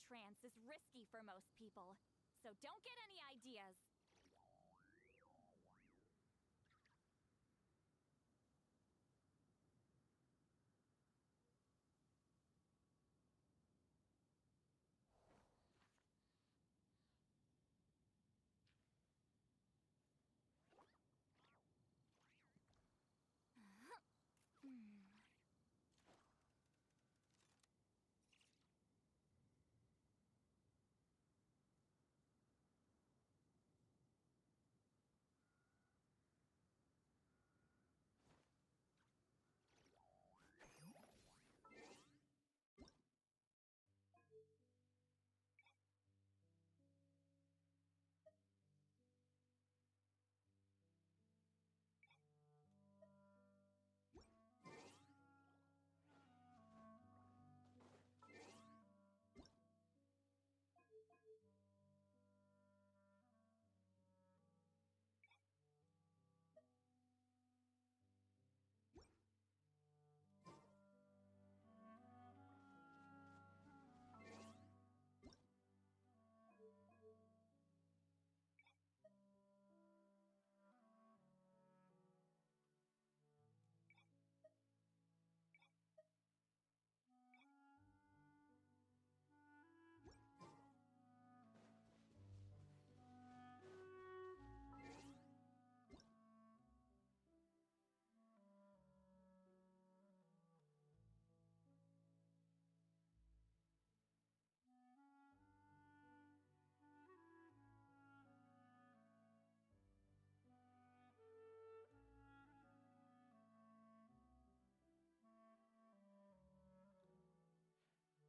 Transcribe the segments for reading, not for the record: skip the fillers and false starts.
trance is risky for most people, so don't get any ideas.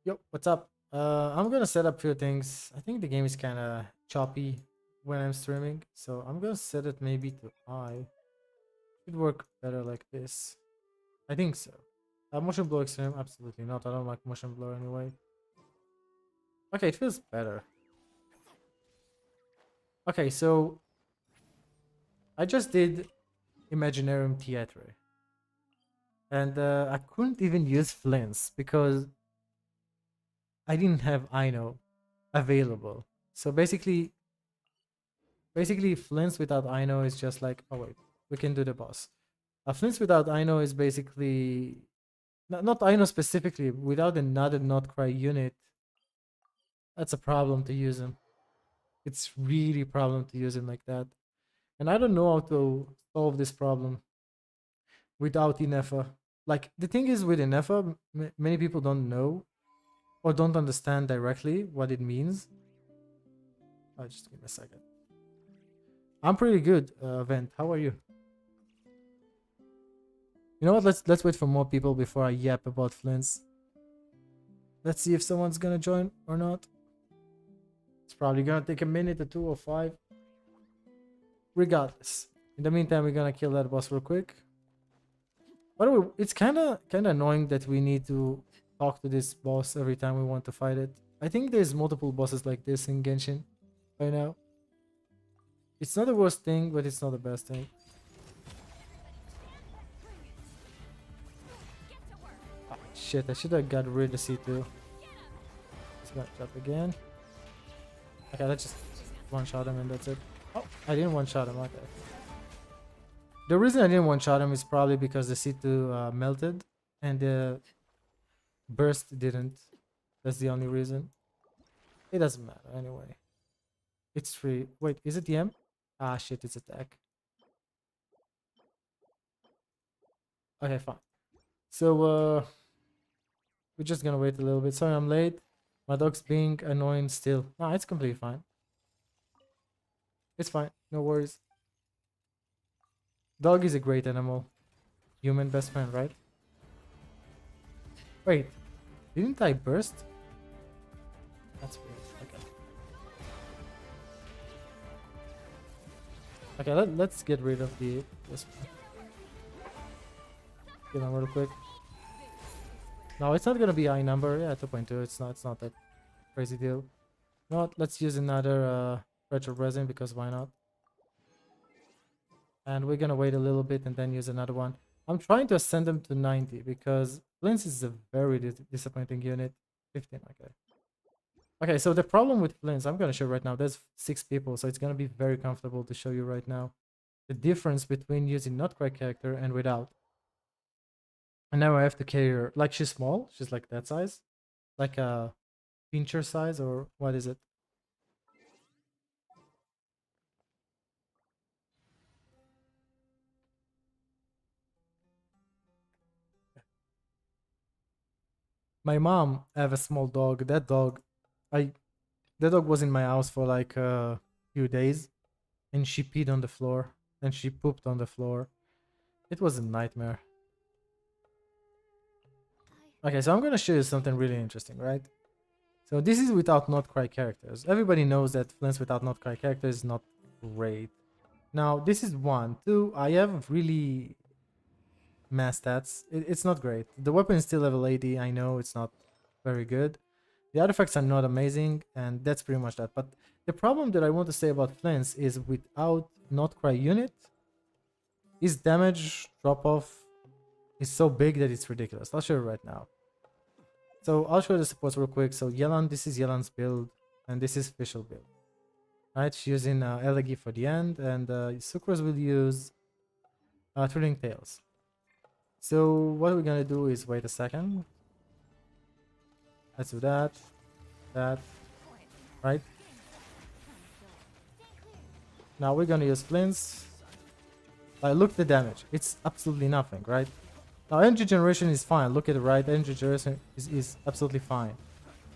Yo, what's up? I'm gonna set up a few things. I think the game is kind of choppy when I'm streaming, so I'm gonna set it maybe to I. Should work better like this. I think so. Motion blur extreme? Absolutely not. I don't like motion blur anyway. Okay, it feels better. Okay, so I just did Imaginarium Theatre, and I couldn't even use flints because I didn't have Ino available. So basically flints without Ino is just like, oh wait, we can do the boss. Flints without Ino is basically not Ino specifically, without another not cry unit. That's a problem to use him. It's really a problem to use him like that. And I don't know how to solve this problem without Inefa. Like the thing is with Inefa, many people don't know or don't understand directly what it means. Just give me a second. I'm pretty good, Vent. How are you? You know what? Let's wait for more people before I yap about flints. Let's see if someone's gonna join or not. It's probably gonna take a minute or two or five. Regardless. In the meantime, we're gonna kill that boss real quick. By the way, it's kinda annoying that we need to talk to this boss every time we want to fight it. I think there's multiple bosses like this in Genshin right now. It's not the worst thing, but it's not the best thing. Ah, shit, I should have got rid of C2. It's gonna jump again. Okay, let's just one-shot him and that's it. Oh, I didn't one-shot him, okay. The reason I didn't one-shot him is probably because the C2 melted and the burst didn't. That's the only reason. It doesn't matter anyway. It's free. Wait, is it the M? Ah, shit, it's attack. Okay, fine. So, we're just gonna wait a little bit. Sorry, I'm late. My dog's being annoying still. No, it's completely fine. It's fine. No worries. Dog is a great animal. Human best friend, right? Wait, didn't I burst? That's weird. Okay. Okay, let's get rid of this one. Get on real quick. No, it's not gonna be high number. Yeah, 2.2. It's not that crazy deal. You know what? Let's use another retro resin because why not? And we're gonna wait a little bit and then use another one. I'm trying to ascend them to 90 because Blins is a very disappointing unit. 15, okay. Okay, so the problem with Flints, I'm gonna show right now. There's 6 people, so it's gonna be very comfortable to show you right now the difference between using not quite character and without. And now I have to carry her. Like, she's small. She's like that size. Like a pincher size, or what is it? My mom have a small dog. I that dog was in my house for like a few days, and she peed on the floor, and she pooped on the floor. It was a nightmare. Okay, so I'm gonna show you something really interesting, right? So this is without not cry characters. Everybody knows that Flints without not cry characters is not great. Now this is one, two. I have really mass stats. It's not great. The weapon is still level 80. I know it's not very good. The artifacts are not amazing, and that's pretty much that. But the problem that I want to say about Flints is without not cry unit, his damage drop off is so big that it's ridiculous. I'll show you right now. So I'll show you the supports real quick. So Yelan, this is Yelan's build, and this is official build. Right, she's using Elegi for the end, and Sucrose will use Thrilling Tales. So what we're gonna do is wait a second. Let's do that, right? Now we're gonna use Flints. Look at the damage. It's absolutely nothing, right? Now energy generation is fine. Look at the right. Energy generation is absolutely fine.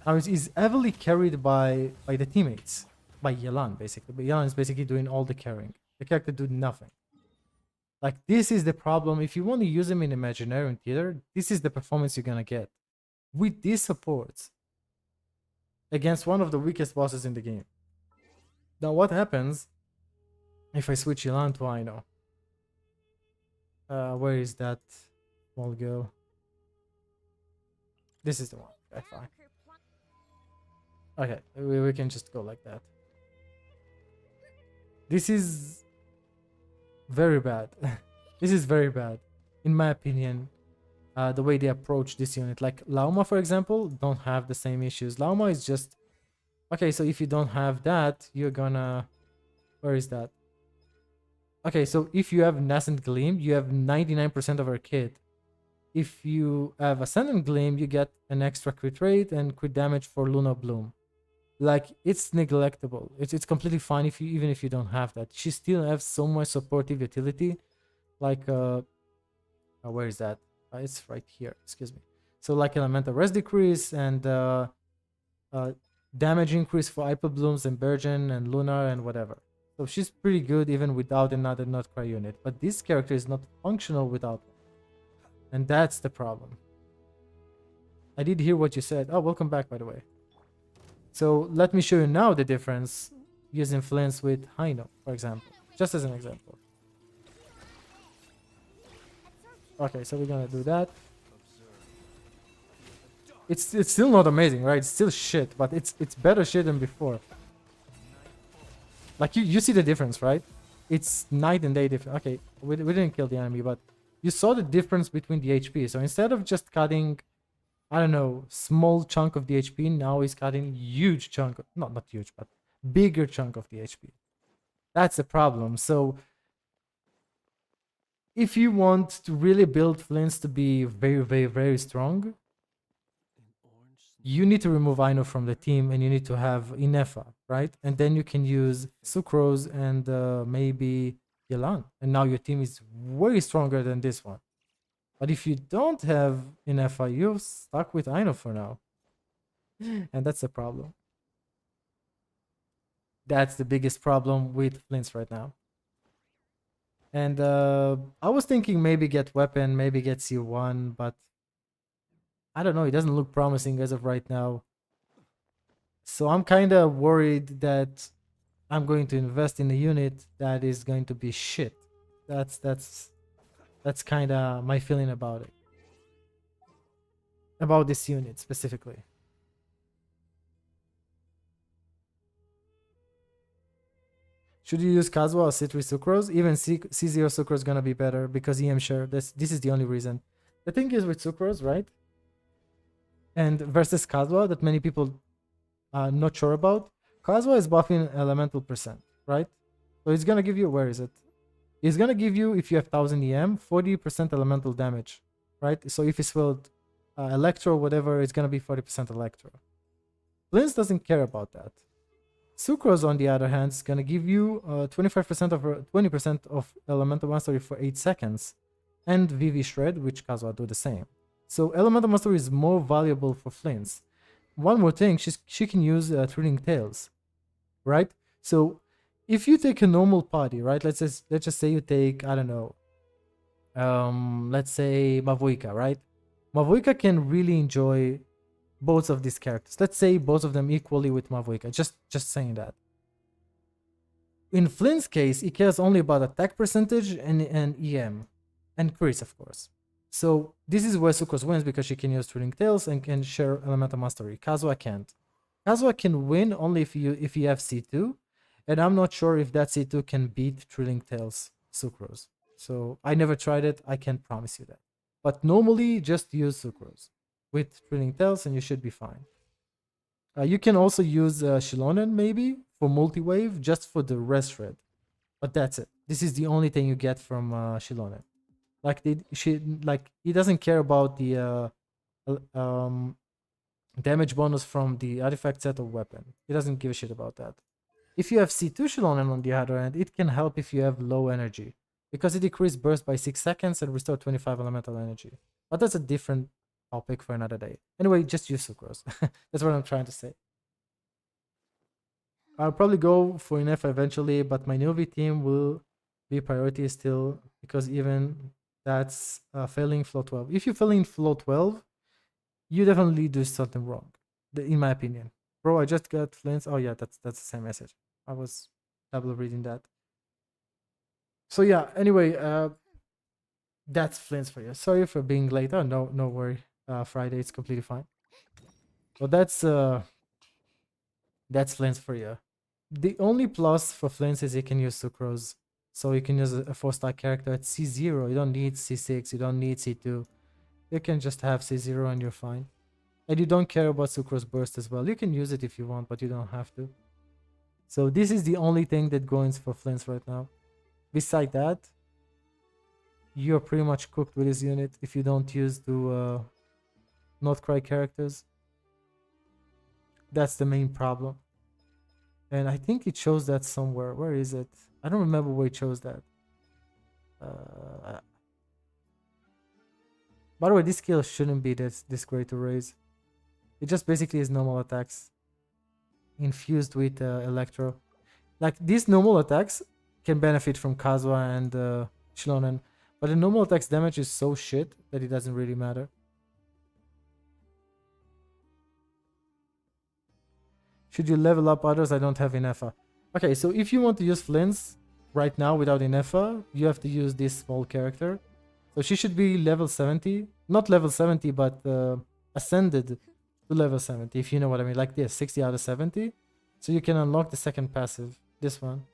Now it is heavily carried by the teammates. By Yelan, basically. But Yelan is basically doing all the carrying. The character did nothing. Like, this is the problem. If you want to use him in Imaginarium Theater, this is the performance you're gonna get. With these supports. Against one of the weakest bosses in the game. Now what happens if I switch Yelan to Aino? Where is that small girl? This is the one. Okay, fine. Okay, we can just go like that. This is very bad. This is very bad, in my opinion. The way they approach this unit, like Lauma, for example, don't have the same issues. Lauma is just okay. So if you don't have that, you're gonna. Where is that? Okay, so if you have Nascent Gleam, you have 99% of our kit. If you have Ascendant Gleam, you get an extra crit rate and crit damage for Luna Bloom. Like, it's neglectable. It's completely fine if you even if you don't have that. She still has so much supportive utility. Like where is that? It's right here. Excuse me. So like elemental res decrease and damage increase for Hyper Blooms and Virgin and Lunar and whatever. So she's pretty good even without another Notcry unit. But this character is not functional without one. And that's the problem. I did hear what you said. Oh, welcome back, by the way. So let me show you now the difference using Flints with Haino, for example. Just as an example. Okay, so we're gonna do that. It's still not amazing, right? It's still shit, but it's better shit than before. Like, you see the difference, right? It's night and day difference. Okay, we didn't kill the enemy, but you saw the difference between the HP. So instead of just cutting, I don't know, small chunk of the HP, now he's cutting huge chunk, not huge, but bigger chunk of the HP. That's the problem. So if you want to really build Flints to be very, very, very strong, you need to remove Aino from the team and you need to have Inefa, right? And then you can use Sucrose and maybe Yelan. And now your team is way stronger than this one. But if you don't have Inefa, you're stuck with Aino for now. And that's the problem. That's the biggest problem with Flints right now. And I was thinking maybe get weapon, maybe get C1, but I don't know. It doesn't look promising as of right now. So I'm kind of worried that I'm going to invest in a unit that is going to be shit. That's kind of my feeling about it. About this unit specifically. Should you use Kazuha or C3 Sucrose? Even C0 Sucrose is gonna be better because EM share. This is the only reason. The thing is with Sucrose, right? And versus Kazuha that many people not sure about. Kazuha is buffing elemental percent, right? So it's gonna give you, where is it? It's gonna give you, if you have 1000 EM, 40% elemental damage, right? So if it's filled Electro, whatever, it's gonna be 40% Electro. Blins doesn't care about that. Sucrose, on the other hand, is gonna give you 25% of 20% of elemental mastery for 8 seconds, and VV Shred, which Kazuha do the same. So elemental mastery is more valuable for Flints. One more thing, she can use Thrilling Tales, right? So if you take a normal party, right? Let's just say you take, I don't know, let's say Mavuika, right? Mavuika can really enjoy both of these characters. Let's say both of them equally with Mavuika. Just saying that. In Flint's case, he cares only about attack percentage and EM and crits, of course. So this is where Sucrose wins, because she can use Thrilling Tales and can share elemental mastery. Kazuha can't. Kazuha can win only if you have C2, and I'm not sure if that C2 can beat Thrilling Tales Sucrose. So I never tried it. I can't promise you that. But normally, just use Sucrose with Thrilling Tales and you should be fine. You can also use Shilonen maybe for multi-wave, just for the rest shred. But that's it. This is the only thing you get from Shilonen. Like he doesn't care about the damage bonus from the artifact set or weapon. He doesn't give a shit about that. If you have C2 Shilonen on the other end, it can help if you have low energy, because it decreases burst by 6 seconds and restore 25 elemental energy. But that's a different topic for another day. Anyway, just use Sucrose. That's what I'm trying to say. I'll probably go for Inefa eventually, but my newbie team will be priority still, because even that's failing flow 12. If you're failing flow 12, you definitely do something wrong, in my opinion. Bro, I just got Flints. Oh yeah, that's the same message. I was double reading that. So yeah, anyway, that's Flints for you. Sorry for being late. Oh, no worry. Friday, it's completely fine. Well, that's Flints for you. The only plus for Flints is you can use Sucrose. So you can use a 4-star character at C0. You don't need C6. You don't need C2. You can just have C0 and you're fine. And you don't care about Sucrose Burst as well. You can use it if you want, but you don't have to. So this is the only thing that goes for Flints right now. Beside that, you're pretty much cooked with this unit if you don't use the not cry characters. That's the main problem. And I think it shows that somewhere. Where is it? I don't remember where it shows that. By the way, this skill shouldn't be this great to raise. It just basically is normal attacks infused with Electro. Like, these normal attacks can benefit from Kazuha and Shilonen, but the normal attacks damage is so shit that it doesn't really matter. Should you level up others? I don't have Inefa. Okay, so if you want to use Flints right now without Inefa, you have to use this small character. So she should be level 70. Not level 70, but ascended to level 70, if you know what I mean. Like this, 60 out of 70. So you can unlock the second passive, this one,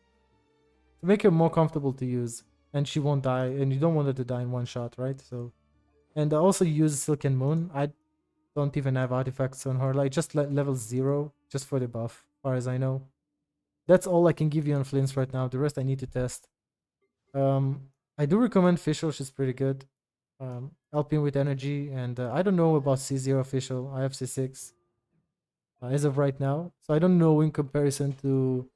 to make her more comfortable to use. And she won't die, and you don't want her to die in one shot, right? So, and also use Silken Moon. I don't even have artifacts on her, like just level 0, just for the buff, as far as I know. That's all I can give you on Flints right now. The rest I need to test. I do recommend Fischl, she's pretty good. Helping with energy, and I don't know about C0 Fischl. I have C6 as of right now, so I don't know in comparison to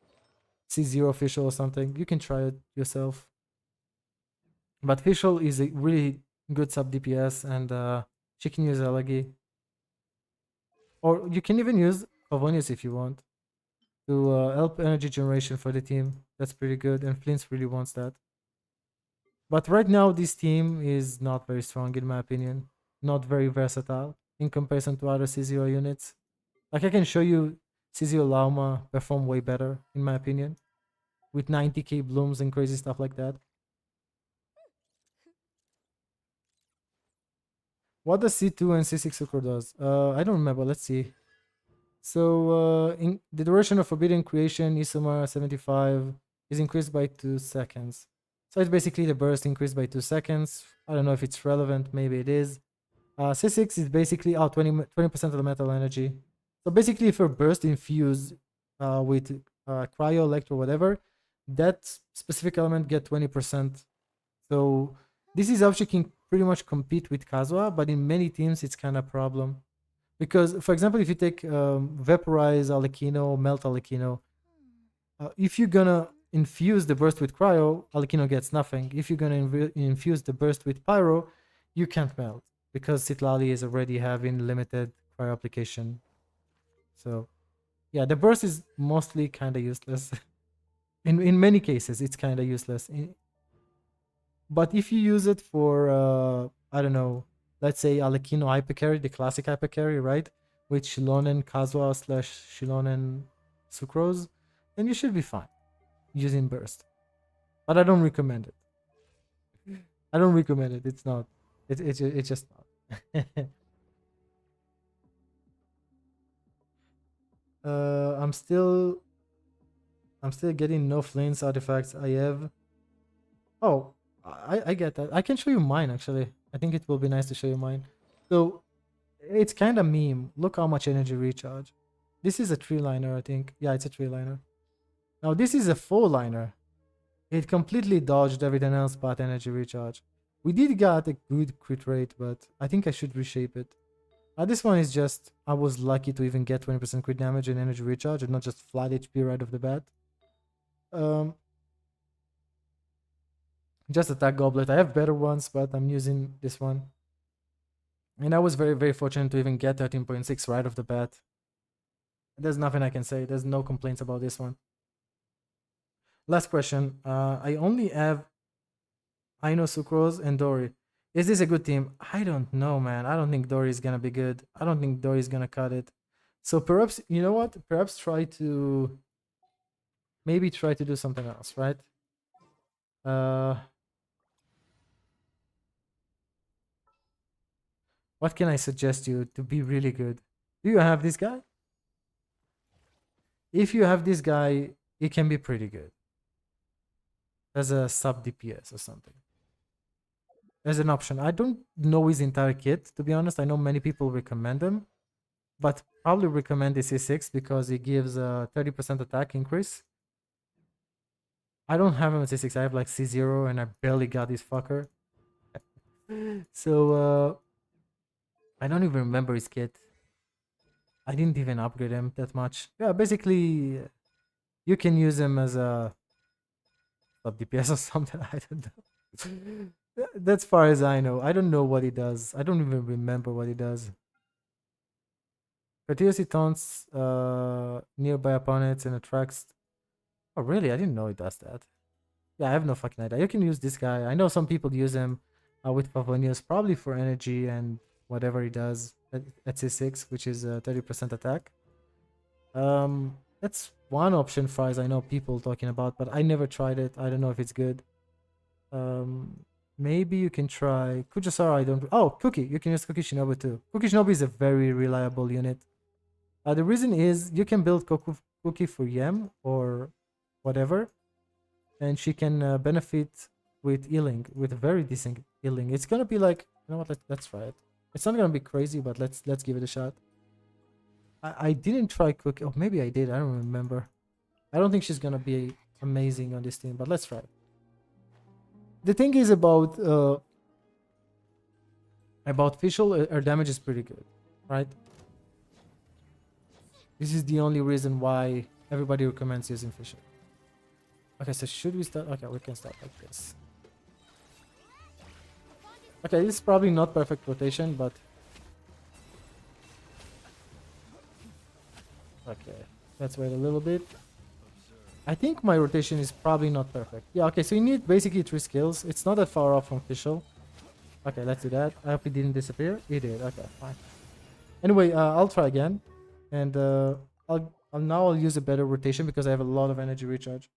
C0 Fischl or something. You can try it yourself. But Fischl is a really good sub DPS, and she can use Elegi. Or you can even use Favonius if you want to help energy generation for the team. That's pretty good, and Flints really wants that. But right now, this team is not very strong, in my opinion. Not very versatile in comparison to other C0 units. Like, I can show you C0 Lauma perform way better, in my opinion, with 90k blooms and crazy stuff like that. What does C2 and C6 Sucre does? I don't remember. Let's see. So, in the duration of Forbidden Creation, Isomar 75 is increased by 2 seconds. So it's basically the burst increased by 2 seconds. I don't know if it's relevant. Maybe it is. C6 is basically 20% of the metal energy. So basically, if her burst infused with cryo, electro, whatever, that specific element get 20%. So this is how she can pretty much compete with Kazuha, but in many teams it's kind of a problem. Because, for example, if you take Vaporize Alekino, Melt Alekino, if you're gonna infuse the burst with cryo, Alekino gets nothing. If you're gonna infuse the burst with pyro, you can't melt because Citlali is already having limited cryo application. So, yeah, the burst is mostly kind of useless. In many cases, it's kind of useless. But if you use it for, I don't know, let's say Alekino hypercarry, the classic hypercarry, right? With Shilonen Kazuha slash Shilonen Sucrose, then you should be fine using burst. But I don't recommend it. I don't recommend it. It's not. It's just not. I'm still getting no flames artifacts. I have. Oh, I get that. I can show you mine actually. I think it will be nice to show you mine. So it's kind of meme. Look how much energy recharge. This is a 3-liner, I think. Yeah, it's a 3-liner. Now this is a 4-liner. It completely dodged everything else but energy recharge. We did get a good crit rate, but I think I should reshape it. This one is just, I was lucky to even get 20% crit damage and energy recharge and not just flat HP right off the bat. Just attack goblet. I have better ones, but I'm using this one. And I was very, very fortunate to even get 13.6 right off the bat. There's nothing I can say. There's no complaints about this one. Last question. I only have Aino, Sucrose, and Dory. Is this a good team? I don't know, man. I don't think Dory is gonna be good. I don't think Dory is gonna cut it. So perhaps, you know what? Perhaps maybe try to do something else, right? What can I suggest you to be really good? Do you have this guy? If you have this guy, it can be pretty good. As a sub DPS or something. As an option. I don't know his entire kit, to be honest. I know many people recommend him, but probably recommend the C6 because he gives a 30% attack increase. I don't have him at C6. I have like C0 and I barely got this fucker. So, I don't even remember his kit. I didn't even upgrade him that much. Yeah, basically, you can use him as a sub DPS or something. I don't know. That's far as I know. I don't know what he does. I don't even remember what he does. Courtesy taunts nearby opponents and attracts. Oh, really? I didn't know he does that. Yeah, I have no fucking idea. You can use this guy. I know some people use him with Pavonius, probably for energy and whatever he does at C6, which is 30% attack. That's one option for as I know people talking about, but I never tried it. I don't know if it's good. Maybe you can try Kujasara. I don't. Oh, Cookie. You can use Cookie Shinobu too. Cookie Shinobu is a very reliable unit. The reason is you can build Cookie for Yem or whatever, and she can benefit with healing, with very decent healing. It's gonna be like, you know what? Let's try it. It's not gonna be crazy, but let's give it a shot. I didn't try Cookie. Oh, maybe I did. I don't remember. I don't think she's gonna be amazing on this team, but let's try it. The thing is about Fischl, her damage is pretty good, right? This is the only reason why everybody recommends using Fischl. Okay, so should we start? Okay, we can start like this. Okay, this is probably not perfect rotation, but okay, let's wait a little bit. I think my rotation is probably not perfect. Yeah, okay, so you need basically 3 skills. It's not that far off from Fischl. Okay, let's do that. I hope it didn't disappear. It did. Okay, fine. Anyway, I'll try again, and I'll use a better rotation because I have a lot of energy recharge.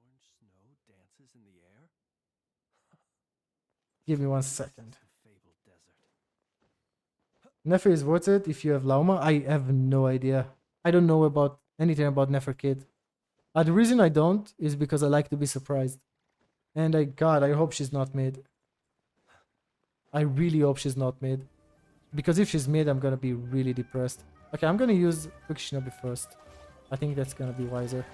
Orange snow dances in the air? Give me 1 second. Nefer is worth it if you have Lauma. I have no idea. I don't know about anything about Nefer Kid. The reason I don't is because I like to be surprised. And God, I hope she's not mid. I really hope she's not mid. Because if she's mid, I'm gonna be really depressed. Okay, I'm gonna use Quick Shinobi first. I think that's gonna be wiser.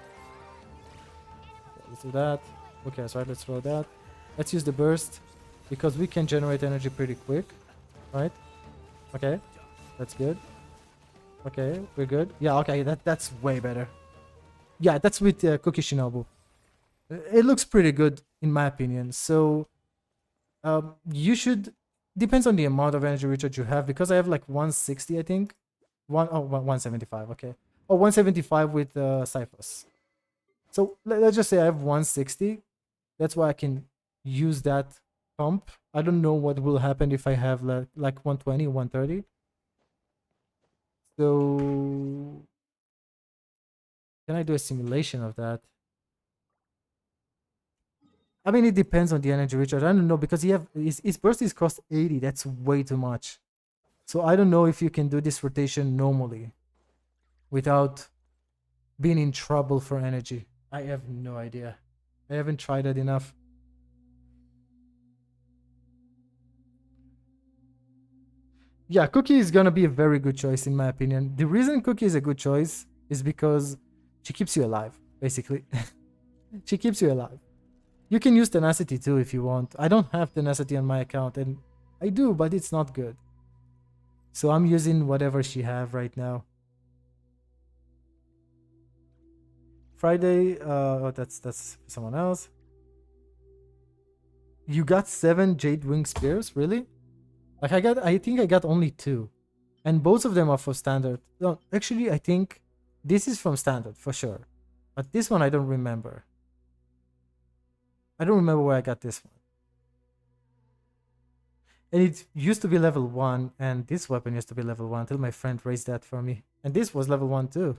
Okay, let's do that. Okay, so let's throw that. Let's use the burst because we can generate energy pretty quick, right? Okay, that's good. Okay, we're good. Yeah, okay, that's way better. Yeah, that's with Cookie Shinobu. It looks pretty good in my opinion. So you should depends on the amount of energy recharge you have because I have like 160, I think. 175. Okay. Oh, 175 with Cyphus. So let's just say I have 160. That's why I can use that pump. I don't know what will happen if I have like 120, 130. So can I do a simulation of that? I mean, it depends on the energy recharge. I don't know because his burst is cost 80. That's way too much. So I don't know if you can do this rotation normally without being in trouble for energy. I have no idea. I haven't tried it enough. Yeah, Cookie is gonna be a very good choice in my opinion. The reason Cookie is a good choice is because she keeps you alive, basically. She keeps you alive. You can use Tenacity too if you want. I don't have Tenacity on my account, and I do, but it's not good. So I'm using whatever she have right now. Friday, oh, that's someone else. You got 7 Jade Wing Spears, really? Like I think I got only 2. And both of them are for standard. No, actually I think this is from standard for sure. But this one I don't remember. I don't remember where I got this one. And it used to be level 1, and this weapon used to be level 1 until my friend raised that for me. And this was level 1 too.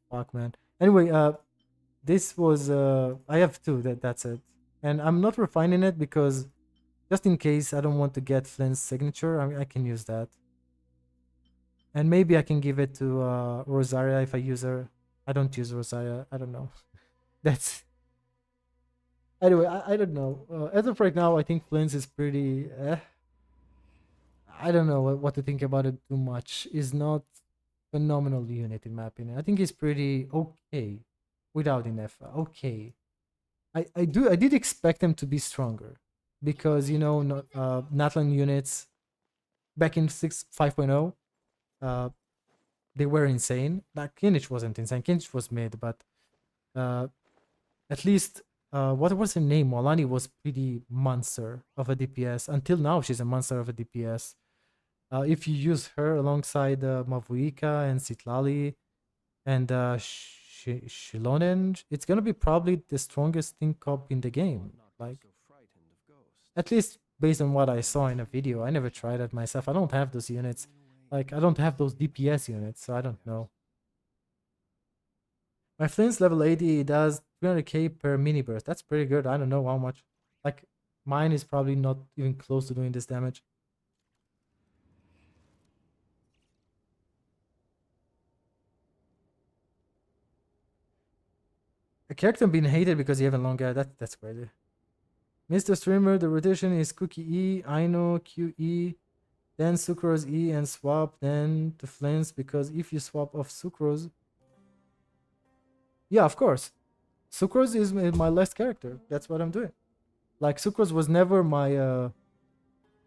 Fuck, man. Anyway, this was I have 2, that's it. And I'm not refining it because just in case I don't want to get Flynn's signature, I can use that. And maybe I can give it to Rosaria if I use her. I don't use Rosaria. I don't know. That's... Anyway, I don't know. As of right now, I think Flynn's is pretty... I don't know what to think about it too much. Is not phenomenal unit in my opinion. I think he's pretty okay without Inefa. Okay. I did expect them to be stronger because, you know, Natlan units back in 5.0, they were insane. Like Kinich wasn't insane. Kinich was mid, but at least what was her name? Molani was pretty monster of a DPS. Until now, she's a monster of a DPS. If you use her alongside Mavuika and Sitlali and Shilonen, it's gonna be probably the strongest thing cop in the game. Like, at least based on what I saw in a video. I never tried it myself. I don't have those units. Like, I don't have those DPS units, so I don't know. My Flynn's level 80 does 300k per mini burst. That's pretty good. I don't know how much. Like, mine is probably not even close to doing this damage. A character being hated because you have a long hair. That's crazy. Mr. Streamer, the rotation is Cookie E, Aino, QE, then Sucrose E and swap, then to Flynn's because if you swap off Sucrose... Yeah, of course. Sucrose is my last character. That's what I'm doing. Like, Sucrose was never my...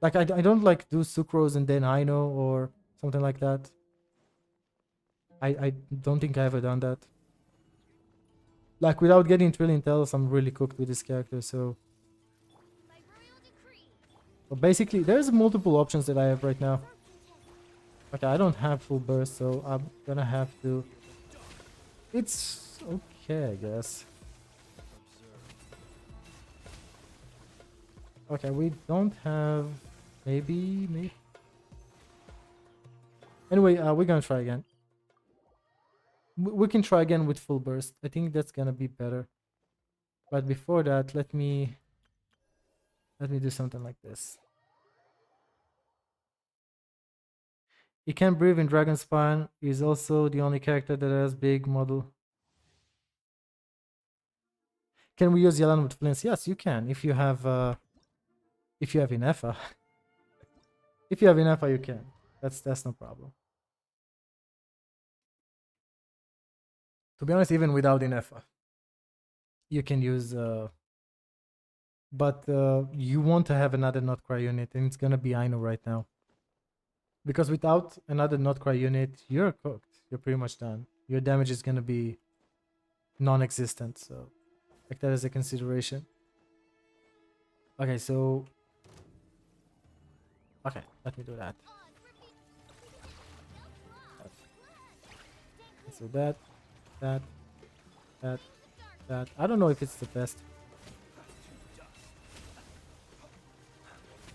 Like, I don't like do Sucrose and then Aino or something like that. I don't think I ever done that. Like, without getting Trillion Tells, I'm really cooked with this character, so... But basically, there's multiple options that I have right now. Okay, I don't have full burst, so I'm gonna have to... It's okay, I guess. Okay, we don't have... Maybe... Anyway, we're gonna try again. We can try again with full burst. I think that's gonna be better. But before that, let me do something like this. He can breathe in Dragon Spine. He's also the only character that has big model. Can we use Yelan with Flints? Yes, you can. If you have Inefa. If you have Inefa, you can. That's no problem. To be honest, even without Inefa, you can use but you want to have another Notcry unit, and it's gonna be Aino right now. Because without another Notcry unit, you're cooked. You're pretty much done. Your damage is gonna be non-existent, so take that as a consideration. Okay, so okay, let me do that. Let's do that, that, that. I don't know if it's the best.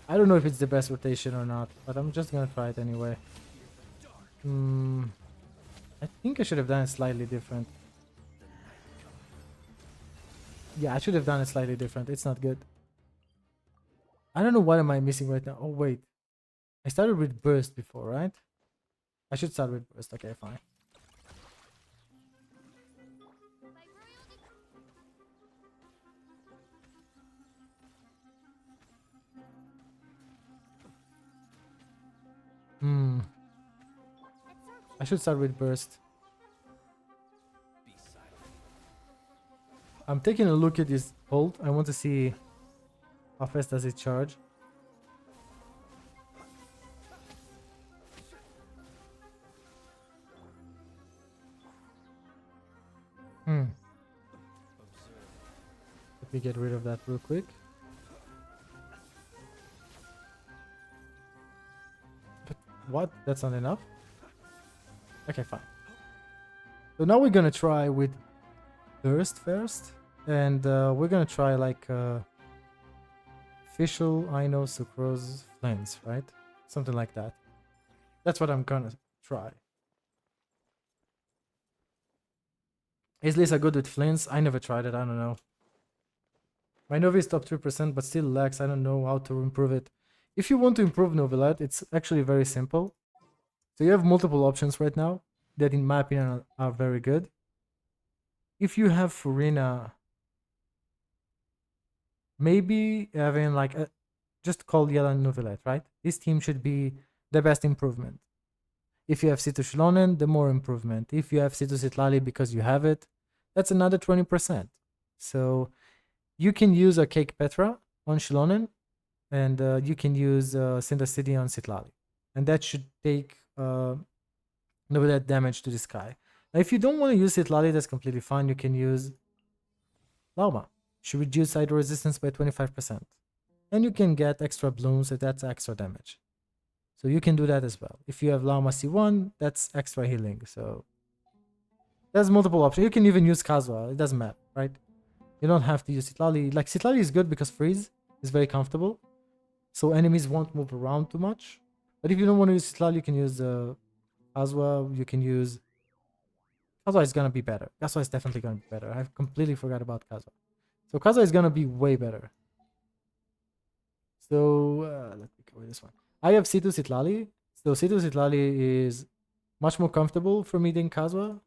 I don't know if it's the best rotation or not, but I'm just gonna try it anyway. I think I should have done it slightly different. Yeah, I should have done it slightly different. It's not good. I don't know what am I missing right now. Oh, wait. I started with burst before, right? I should start with burst. Okay, fine. I should start with burst. I'm taking a look at this ult. I want to see how fast does it charge. Let me get rid of that real quick. But what? That's not enough? Okay, fine. So now we're gonna try with burst first, and we're gonna try like official Aino sucrose flens, right? Something like that. That's what I'm gonna try. Is Lisa good with flens? I never tried it. I don't know. My Novi is top 3%, but still lacks. I don't know how to improve it. If you want to improve Novelet, it's actually very simple. So you have multiple options right now that in my opinion are very good. If you have Furina, maybe having like a, just call Yellow Novelet, right? This team should be the best improvement. If you have Situ Shilonen, the more improvement. If you have Situ Sitlali because you have it, that's another 20%. So you can use a Cake Petra on Shilonen, and you can use Cinder City on Sitlali. And that should take Novelet damage to this guy. Now, if you don't want to use Sitlali, that's completely fine. You can use Lauma. Should reduce side resistance by 25%. And you can get extra blooms, so that's extra damage. So you can do that as well. If you have Lauma C1, that's extra healing. So there's multiple options. You can even use Kazuha. It doesn't matter, right? You don't have to use Sitlali. Like, Sitlali is good because freeze is very comfortable. So enemies won't move around too much. But if you don't want to use Sitlali, you can use Kazuha. You can use... Kazuha is going to be better. Kazuha is definitely going to be better. I completely forgot about Kazuha. So Kazuha is going to be way better. So let me go with this one. I have Situ Sitlali. So Situ Sitlali is much more comfortable for me than Kazuha,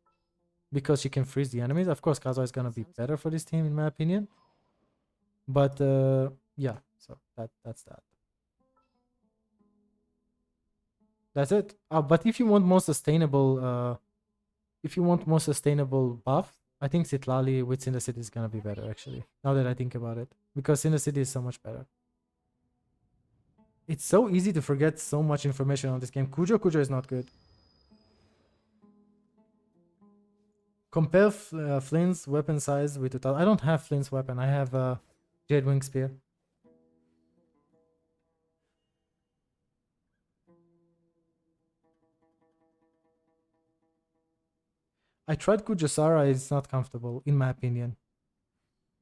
because she can freeze the enemies. Of course, Kazuha is going to be better for this team, in my opinion. But yeah, so that's that. That's it. But if you want more sustainable, buff, I think Sitlali with Cinder City is gonna be better, actually. Now that I think about it, because Cinder City is so much better. It's so easy to forget so much information on this game. Kujo is not good. Compare Flynn's weapon size with 2000. I don't have Flynn's weapon. I have Jade Wing Spear. I tried Kujasara. It's not comfortable, in my opinion.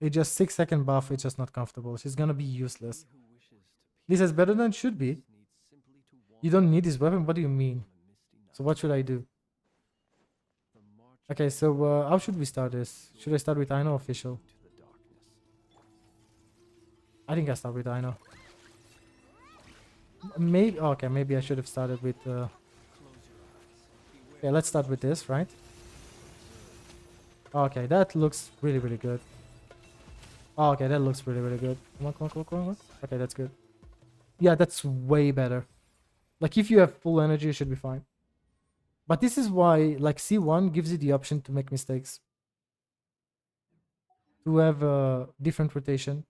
It's just 6-second buff. It's just not comfortable. She's gonna be useless. This is better than it should be. You don't need this weapon? What do you mean? So what should I do? Okay, so how should we start this? Should I start with Aino official? I think I start with Aino. Maybe, okay, maybe I should have started with... Okay, let's start with this, right? Okay, that looks really, really good. Okay, that looks really, really good. Come on. Okay, that's good. Yeah, that's way better. Like, if you have full energy, it should be fine. But this is why, like, C1 gives you the option to make mistakes, to have a different rotation.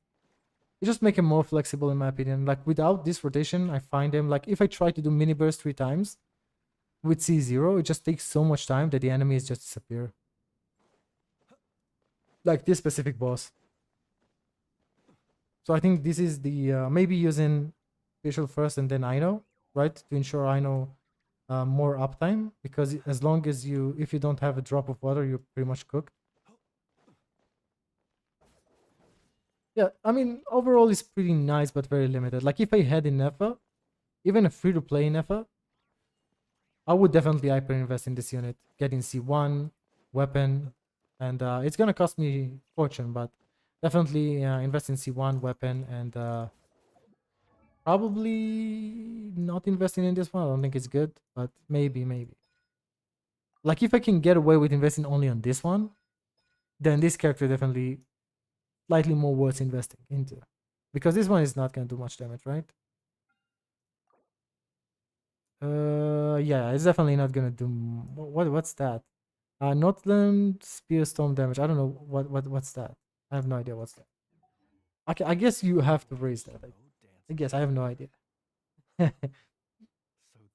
You just make him more flexible, in my opinion. Like, without this rotation, I find him, like, if I try to do mini burst 3 times with C0, it just takes so much time that the enemies just disappear. Like this specific boss. So I think this is the, maybe using facial first and then Ino, right? To ensure Ino more uptime, because as long as if you don't have a drop of water, you're pretty much cooked. Yeah, I mean, overall it's pretty nice, but very limited. Like, if I had in Nefa, even a free-to-play Nefa, I would definitely hyper invest in this unit, getting C1, weapon, and it's gonna cost me fortune, but definitely invest in C1, weapon, and probably not investing in this one. I don't think it's good, but maybe. Like, if I can get away with investing only on this one, then this character definitely slightly more worth investing into, because this one is not gonna do much damage, right? Yeah, it's definitely not gonna do. What's that? Northland Spear Storm damage. I don't know what's that. I have no idea what's that. Okay, I guess you have to raise that. I guess I have no idea.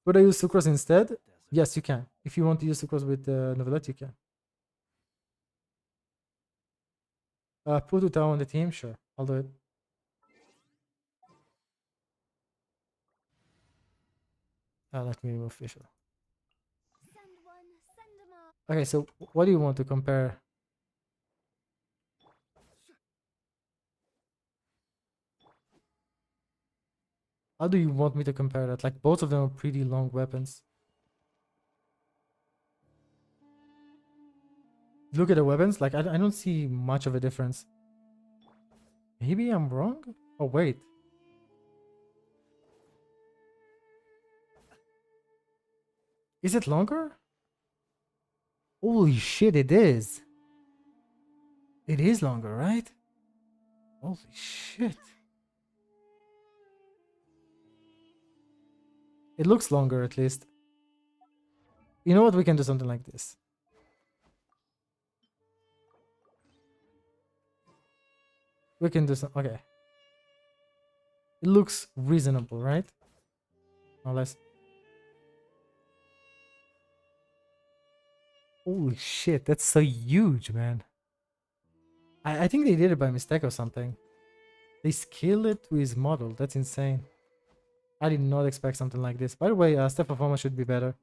Would I use sucrose instead? Yes, you can. If you want to use sucrose with Novelette, you can. Put Utah on the team, sure. I'll do it. Let me remove visual. Okay, so what do you want to compare? How do you want me to compare that? Like, both of them are pretty long weapons. Look at the weapons. Like, I don't see much of a difference. Maybe I'm wrong? Oh, wait. Is it longer? Holy shit, it is. It is longer, right? Holy shit. It looks longer, at least. You know what? We can do something like this. We can do some... Okay. It looks reasonable, right? More or less. Holy shit, that's so huge, man. I think they did it by mistake or something. They scaled it to his model. That's insane. I did not expect something like this. By the way, Stephaforma should be better.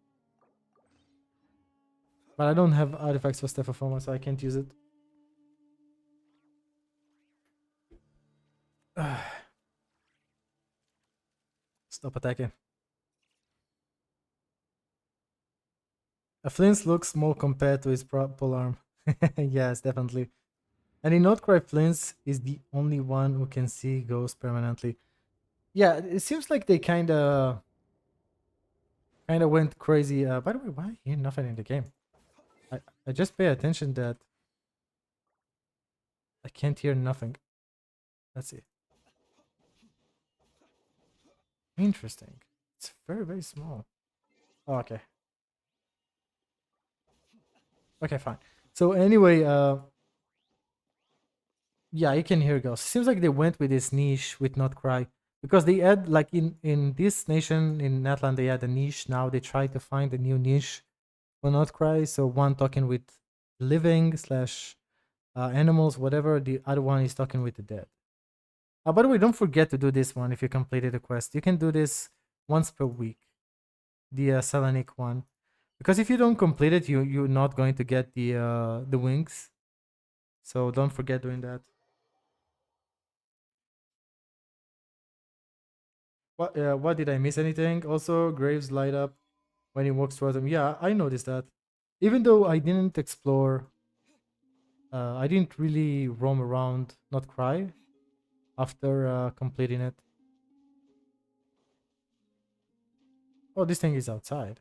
But I don't have artifacts for Stephaforma, so I can't use it. Stop attacking. A Flint's looks more compared to his polearm. Yes, definitely. And in Notcry, Flint's is the only one who can see ghosts permanently. Yeah, it seems like they kind of went crazy. By the way, why I hear nothing in the game? I just pay attention that I can't hear nothing. Let's see. Interesting. It's very, very small. Oh, okay. Okay, fine. So anyway, yeah, you can hear ghosts. Seems like they went with this niche with Not Cry, because they had, like, in this nation in Natlan, they had a niche. Now they try to find a new niche for Not Cry. So one talking with living slash animals, whatever. The other one is talking with the dead. By the way, don't forget to do this one if you completed the quest. You can do this once per week, the Selenic one, because if you don't complete it, you're not going to get the wings. So don't forget doing that. What did I miss anything? Also, graves light up when he walks towards them. Yeah, I noticed that. Even though I didn't explore, I didn't really roam around, not cry, after completing it. Oh, this thing is outside.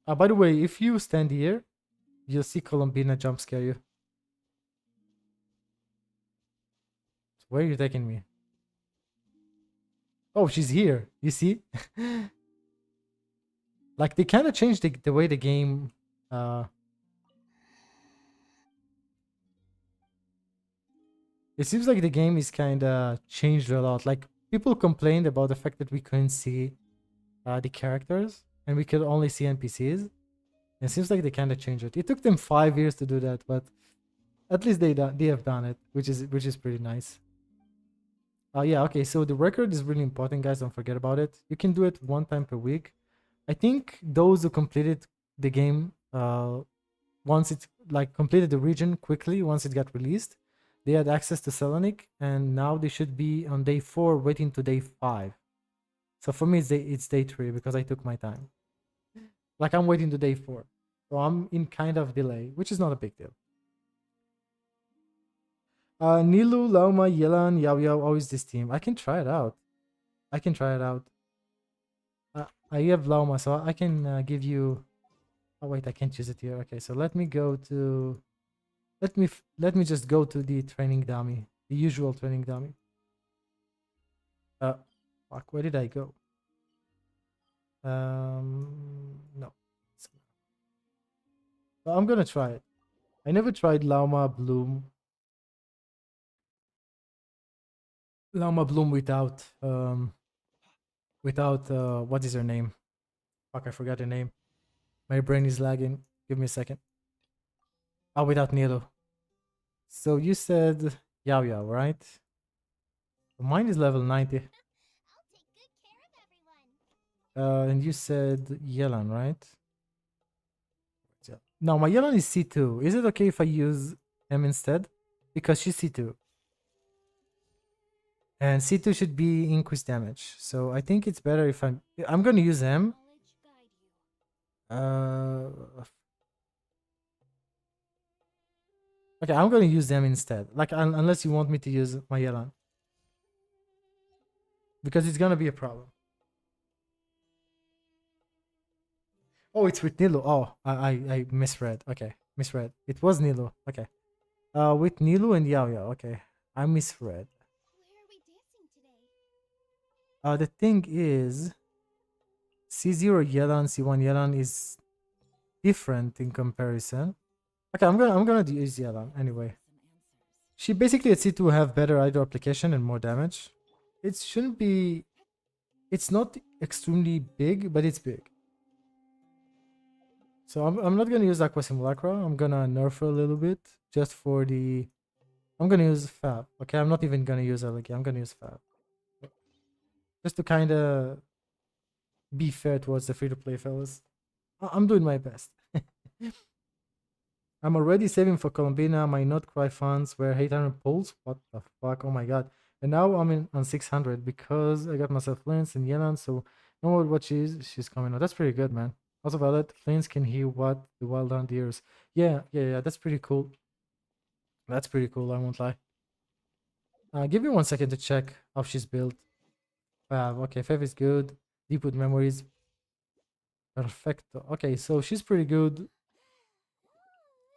By the way, if you stand here, you'll see Columbina jump scare you. So where are you taking me? Oh, she's here. You see? Like they kind of changed the way the game. It seems like the game is kind of changed a lot. Like people complained about the fact that we couldn't see the characters and we could only see NPCs. It seems like they kind of changed it. It took them 5 years to do that, but at least they have done it, which is pretty nice. Yeah, okay. So the record is really important, guys. Don't forget about it. You can do it 1 time per week. I think those who completed the game once it like completed the region quickly once it got released, they had access to Selenic, and now they should be on day 4, waiting to day 5. So for me, it's day 3 because I took my time. Like I'm waiting to day 4, so I'm in kind of delay, which is not a big deal. Nilu, Lauma, Yelan, Yao Yao, always this team. I can try it out. I can try it out. I have Lauma, so I can give you. Oh wait, I can't use it here. Okay, so let me go to. Let me just go to the training dummy, the usual training dummy. Fuck, where did I go? No. Well, I'm gonna try it. I never tried Llama Bloom. Llama Bloom without what is her name? Fuck, I forgot her name. My brain is lagging. Give me a second. Oh, without Nilo. So you said Yao Yao, right? Mine is level 90. And you said Yelan, right? No, my Yelan is C2. Is it okay if I use M instead? Because she's C2. And C2 should be increased damage. So I think it's better if I'm gonna use M. Okay, I'm gonna use them instead. Like unless you want me to use my Yelan. Because it's gonna be a problem. Oh, it's with Nilo. Oh, I misread. Okay, misread. It was Nilo. Okay. With Nilo and Yao Yao. Okay, I misread. The thing is, C0 Yelan, C1 Yelan is different in comparison. Okay, I'm gonna use Yelan anyway. She basically at C2 have better idle application and more damage. It shouldn't be. It's not extremely big, but it's big. So I'm not gonna use Aqua Simulacra. I'm gonna nerf her a little bit just for the. I'm gonna use Fab. Okay, I'm not even gonna use Elegi. I'm gonna use Fab. Just to kind of be fair towards the free-to-play fellas. I'm doing my best. I'm already saving for Colombina. My not cry funds were 800 pulls. What the fuck? Oh my god. And now I'm on 600 because I got myself Flint and Yelan. So know what she's coming on. That's pretty good, man. Also, Violet, Flint can hear what the wild hunt ears. Yeah. That's pretty cool. That's pretty cool. I won't lie. Give me 1 second to check how she's built. Okay, Fev is good. Deep with memories. Perfecto. Okay, so she's pretty good.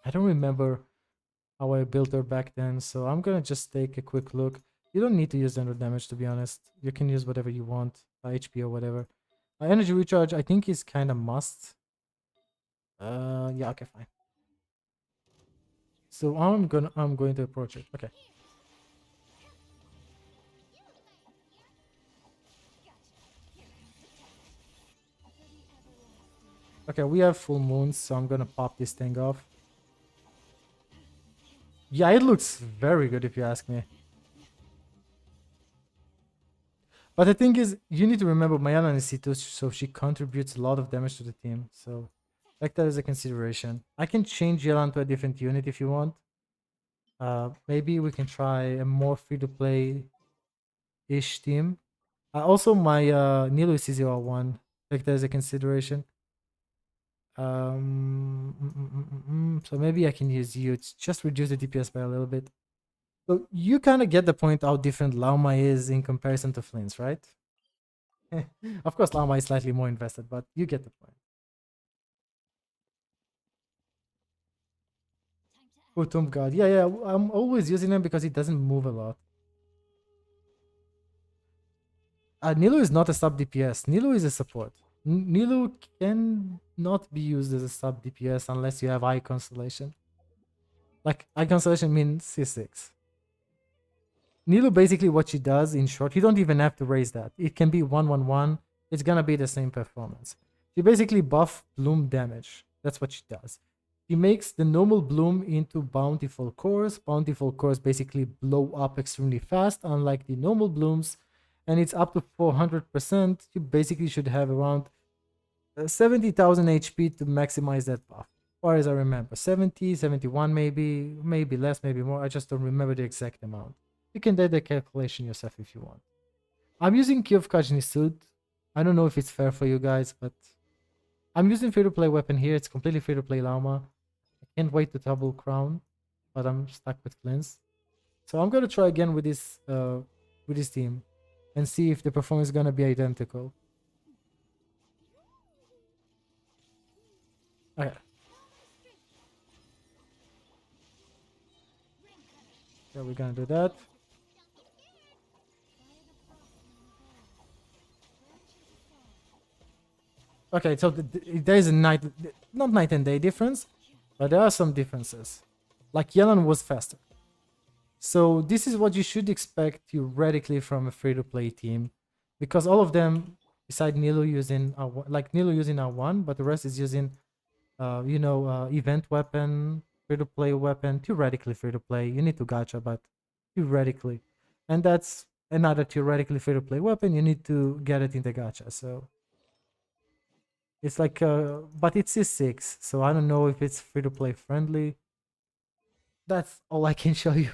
I don't remember how I built her back then, so I'm gonna just take a quick look. You don't need to use under damage, to be honest. You can use whatever you want, HP or whatever. Energy recharge, I think, is kind of must. Yeah, okay, fine. So I'm going to approach it. Okay. Okay, we have full moons, so I'm gonna pop this thing off. Yeah, it looks very good if you ask me. But the thing is, you need to remember Mayana is C2, so she contributes a lot of damage to the team. So take that as a consideration. I can change Yelan to a different unit if you want. Maybe we can try a more free-to-play-ish team. Also, my Nilo is C01. Take that as a consideration. So maybe I can use you. It's just reduce the DPS by a little bit. So you kind of get the point how different Lauma is in comparison to Flint's, right? Of course, Lauma is slightly more invested, but you get the point. Tomb God. Yeah, I'm always using him because he doesn't move a lot. Nilo is not a sub DPS. Nilo is a support. Nilo can not be used as a sub DPS unless you have Eye Constellation. Like, Eye Constellation means C6. Nilo basically what she does, in short, you don't even have to raise that. It can be 1-1-1. It's gonna be the same performance. She basically buff bloom damage. That's what she does. She makes the normal bloom into bountiful cores. Bountiful cores basically blow up extremely fast, unlike the normal blooms. And it's up to 400%. You basically should have around 70,000 HP to maximize that buff. As far as I remember, 70, 71 maybe less, maybe more. I just don't remember the exact amount. You can do the calculation yourself if you want. I'm using Key of Kajnisud. I don't know if it's fair for you guys, but I'm using free-to-play weapon here. It's completely free-to-play llama. I can't wait to double crown, but I'm stuck with Flins. So I'm gonna try again with this team and see if the performance is gonna be identical. Okay. So we're gonna do that. Okay, so there is a not night and day difference, but there are some differences. Like Yelan was faster. So this is what you should expect theoretically from a free-to-play team, because all of them, beside Nilo using Nilo using R1, but the rest is using, event weapon, free-to-play weapon, theoretically free-to-play. You need to gacha, but theoretically, and that's another theoretically free-to-play weapon. You need to get it in the gacha. So it's like, but it's C6, so I don't know if it's free-to-play friendly. That's all I can show you.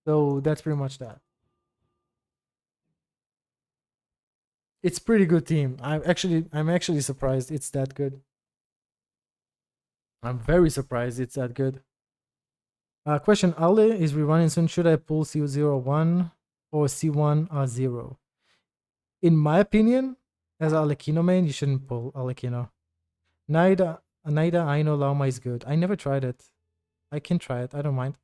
So that's pretty much that. It's pretty good team. I'm actually surprised it's that good. I'm very surprised it's that good. Question: Ale is rerunning soon. Should I pull C01 or C1 0? In my opinion, as Alekino main, you shouldn't pull Alekino. Naida Aino Lauma is good. I never tried it. I can try it. I don't mind.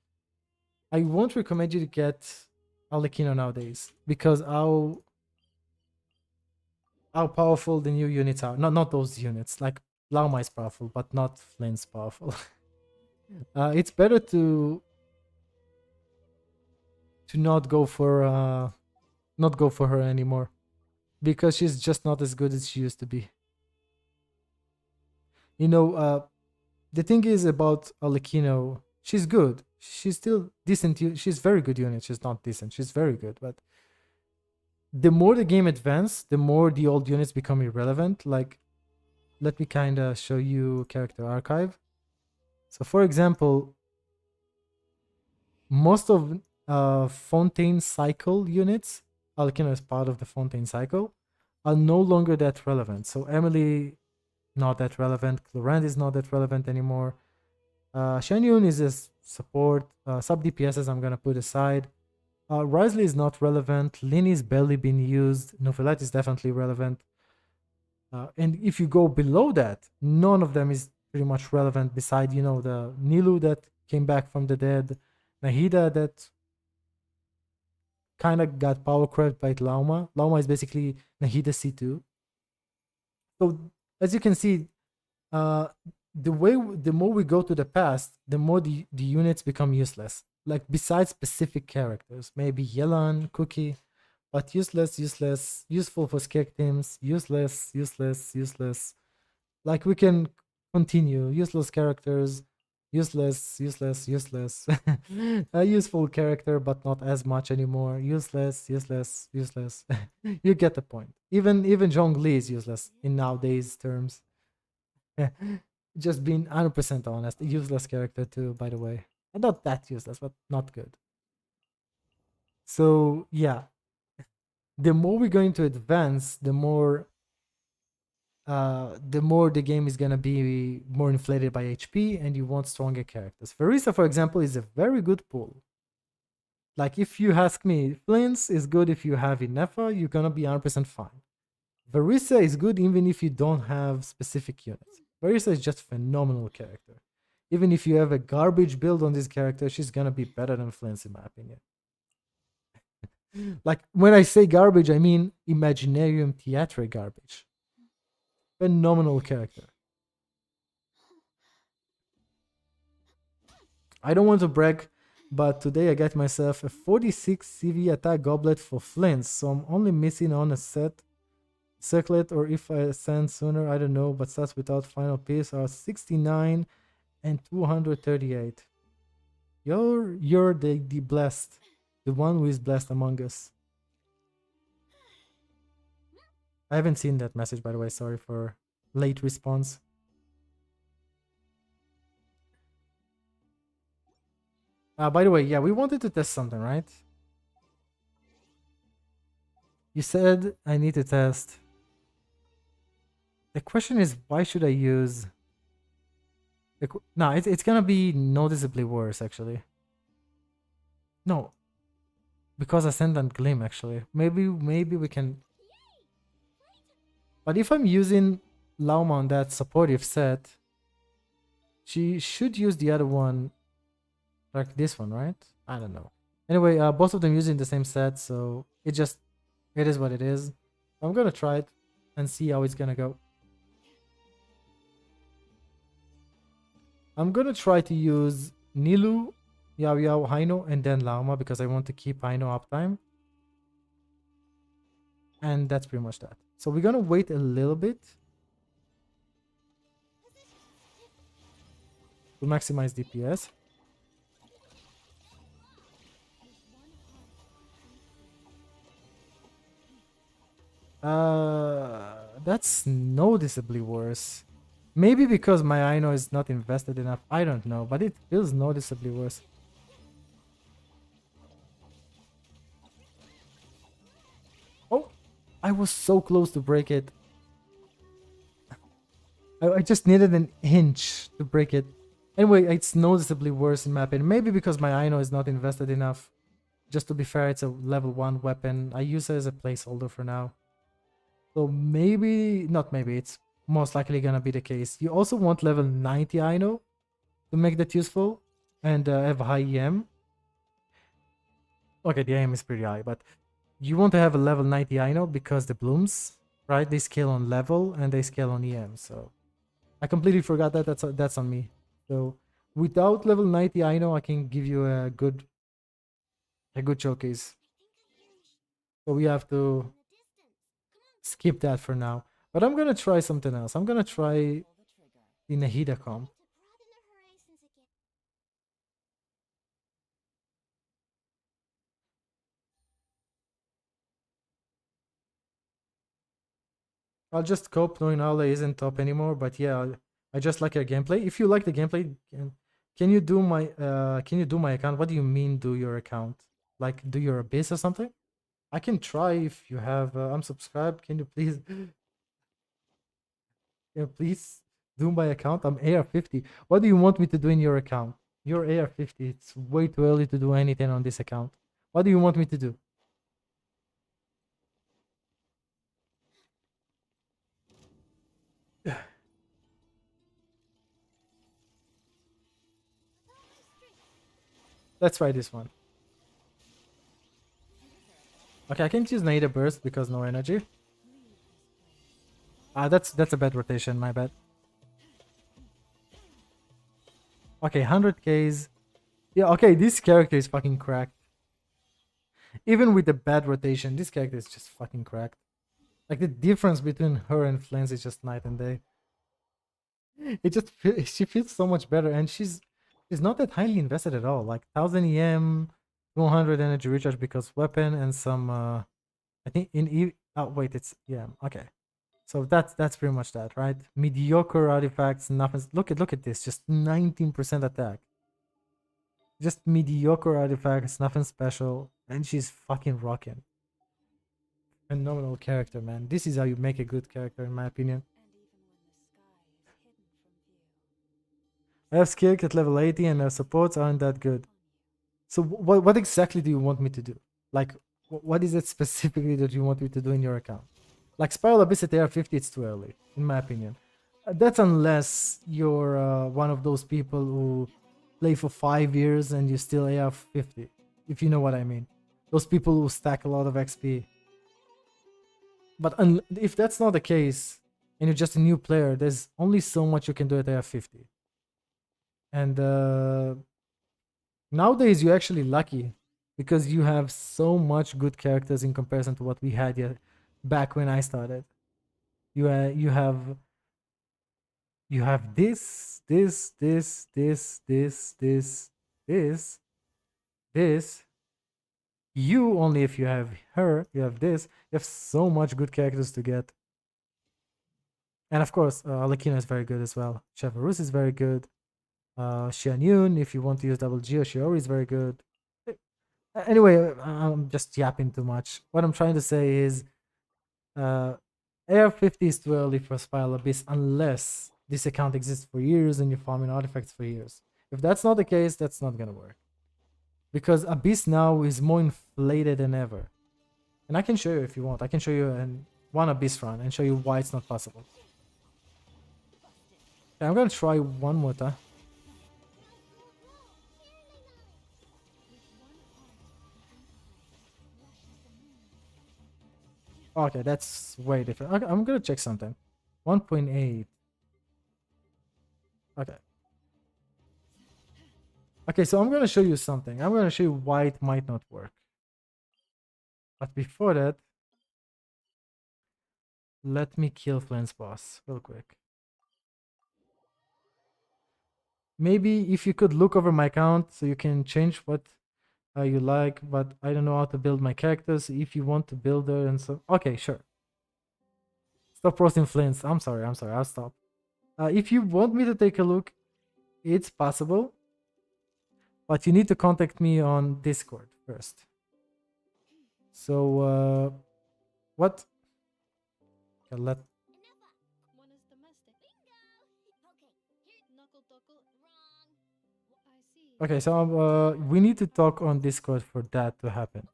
I won't recommend you to get Alekino nowadays because how powerful the new units are. Not those units. Like Lauma is powerful, but not Flint's powerful. It's better to not go for her anymore, because she's just not as good as she used to be. The thing is about Alekino, she's good. She's still decent. She's very good unit. She's not decent. She's very good. But the more the game advances, the more the old units become irrelevant. Like, let me kind of show you character archive. So, for example, most of Fontaine cycle units, Alekino is part of the Fontaine cycle, are no longer that relevant. So Emily, not that relevant. Clorand is not that relevant anymore. Shenyun is a support. Sub DPSs I'm gonna put aside. Risley is not relevant. Lin is barely been used. Novelet is definitely relevant. And if you go below that, none of them is pretty much relevant beside, the Nilu that came back from the dead, Nahida that kind of got power crept by Lauma. Lauma is basically Nahida C2. So as you can see, the more we go to the past, the more the units become useless. Like, besides specific characters, maybe Yelan, Cookie, but useless, useful for skek teams, useless. Like, we can continue. Useless characters, useless. A useful character, but not as much anymore. Useless. You get the point. Even Zhongli is useless in nowadays terms. Just being 100% honest, a useless character too, by the way. Not that useless, but not good. So yeah, the more we're going to advance, the more the game is gonna be more inflated by HP, and you want stronger characters. Verisa, for example, is a very good pull. Like, if you ask me, Flint's is good if you have Inefa, you're gonna be 100% fine. Verisa is good even if you don't have specific units. Verisa is just a phenomenal character. Even if you have a garbage build on this character, she's gonna be better than Flint's in my opinion. Like when I say garbage, I mean Imaginarium Theatre garbage. Phenomenal character. I don't want to brag, but today I got myself a 46 CV attack goblet for flints, so I'm only missing on a set circlet, or if I ascend sooner, I don't know, but stats without final piece are 69 and 238. You're the blessed, the one who is blessed among us. I haven't seen that message, by the way. Sorry for late response. By the way, yeah, we wanted to test something, right? You said I need to test. The question is, why should I use... No, it's gonna be noticeably worse, actually. No. Because Ascendant Gleam, actually. Maybe we can... But if I'm using Lauma on that supportive set, she should use the other one, like this one, right? I don't know. Anyway, both of them using the same set, so it is what it is. I'm gonna try it and see how it's gonna go. I'm gonna try to use Nilu, Yao Yao, Haino, and then Lauma because I want to keep Haino uptime. And that's pretty much that. So we're gonna wait a little bit to maximize DPS. That's noticeably worse. Maybe because my Aino is not invested enough. I don't know, but it feels noticeably worse. Oh, I was so close to break it. I just needed an inch to break it. Anyway, it's noticeably worse in my opinion. Maybe because my Aino is not invested enough. Just to be fair, it's a level 1 weapon. I use it as a placeholder for now. So maybe, not maybe, it's most likely gonna be the case. You also want level 90 Aino to make that useful and have high EM. Okay, the EM is pretty high, but you want to have a level 90 Aino because the blooms, right? They scale on level and they scale on EM. So I completely forgot that. That's on me. So without level 90 Aino, I can give you a good showcase. So we have to skip that for now. But I'm gonna try something else. I'm gonna try the Nahida comp. I'll just cope knowing Aule isn't top anymore, but yeah, I just like your gameplay. If you like the gameplay, can you do my account? What do you mean do your account? Like do your abyss or something? I can try if you have unsubscribed. Can you please please do my account? I'm AR50. What do you want me to do in your account? You're AR50. It's way too early to do anything on this account. What do you want me to do? Let's try this one. Okay, I can use Naida Burst because no energy. That's a bad rotation, my bad. Okay, 100Ks. Yeah, okay, this character is fucking cracked. Even with the bad rotation, this character is just fucking cracked. Like the difference between her and Flans is just night and day. She feels so much better, and she's not that highly invested at all. Like 1000 EM, 200 energy recharge because weapon, and some I think oh wait, it's yeah, okay. So that's pretty much that, right? Mediocre artifacts, nothing. Look at this, just 19% attack. Just mediocre artifacts, nothing special, and she's fucking rocking. Phenomenal character, man. This is how you make a good character, in my opinion. I have skill at level 80 and our supports aren't that good. So what exactly do you want me to do? Like, what is it specifically that you want me to do in your account? Like Spiral Abyss at AR50, it's too early, in my opinion. That's unless you're one of those people who play for 5 years and you still AR50, if you know what I mean. those people who stack a lot of XP. But if that's not the case, and you're just a new player, there's only so much you can do at AR50. And nowadays you're actually lucky because you have so much good characters in comparison to what we had back when I started. You have this, this. You only if you have her, you have this. You have so much good characters to get. And of course, Alakina is very good as well. Chevarus is very good. Xianyun, if you want to use double G, or Shiori is very good. Anyway, I'm just yapping too much. What I'm trying to say is AR50 is too early for Spiral Abyss unless this account exists for years and you're farming artifacts for years. If that's not the case, that's not gonna work. Because Abyss now is more inflated than ever. And I can show you if you want. I can show you one Abyss run and show you why it's not possible. Okay, I'm gonna try one more time. Okay, that's way different. Okay, I'm gonna check something. 1.8. Okay. Okay, so I'm gonna show you something. I'm gonna show you why it might not work. But before that, let me kill Flint's boss real quick. Maybe if you could look over my account so you can change what you like, but I don't know how to build my characters. If you want to build her and so... Okay, sure. Stop roasting Flints. I'm sorry, I'll stop. If you want me to take a look, it's possible. But you need to contact me on Discord first. So, what? Okay, okay, so we need to talk on Discord for that to happen.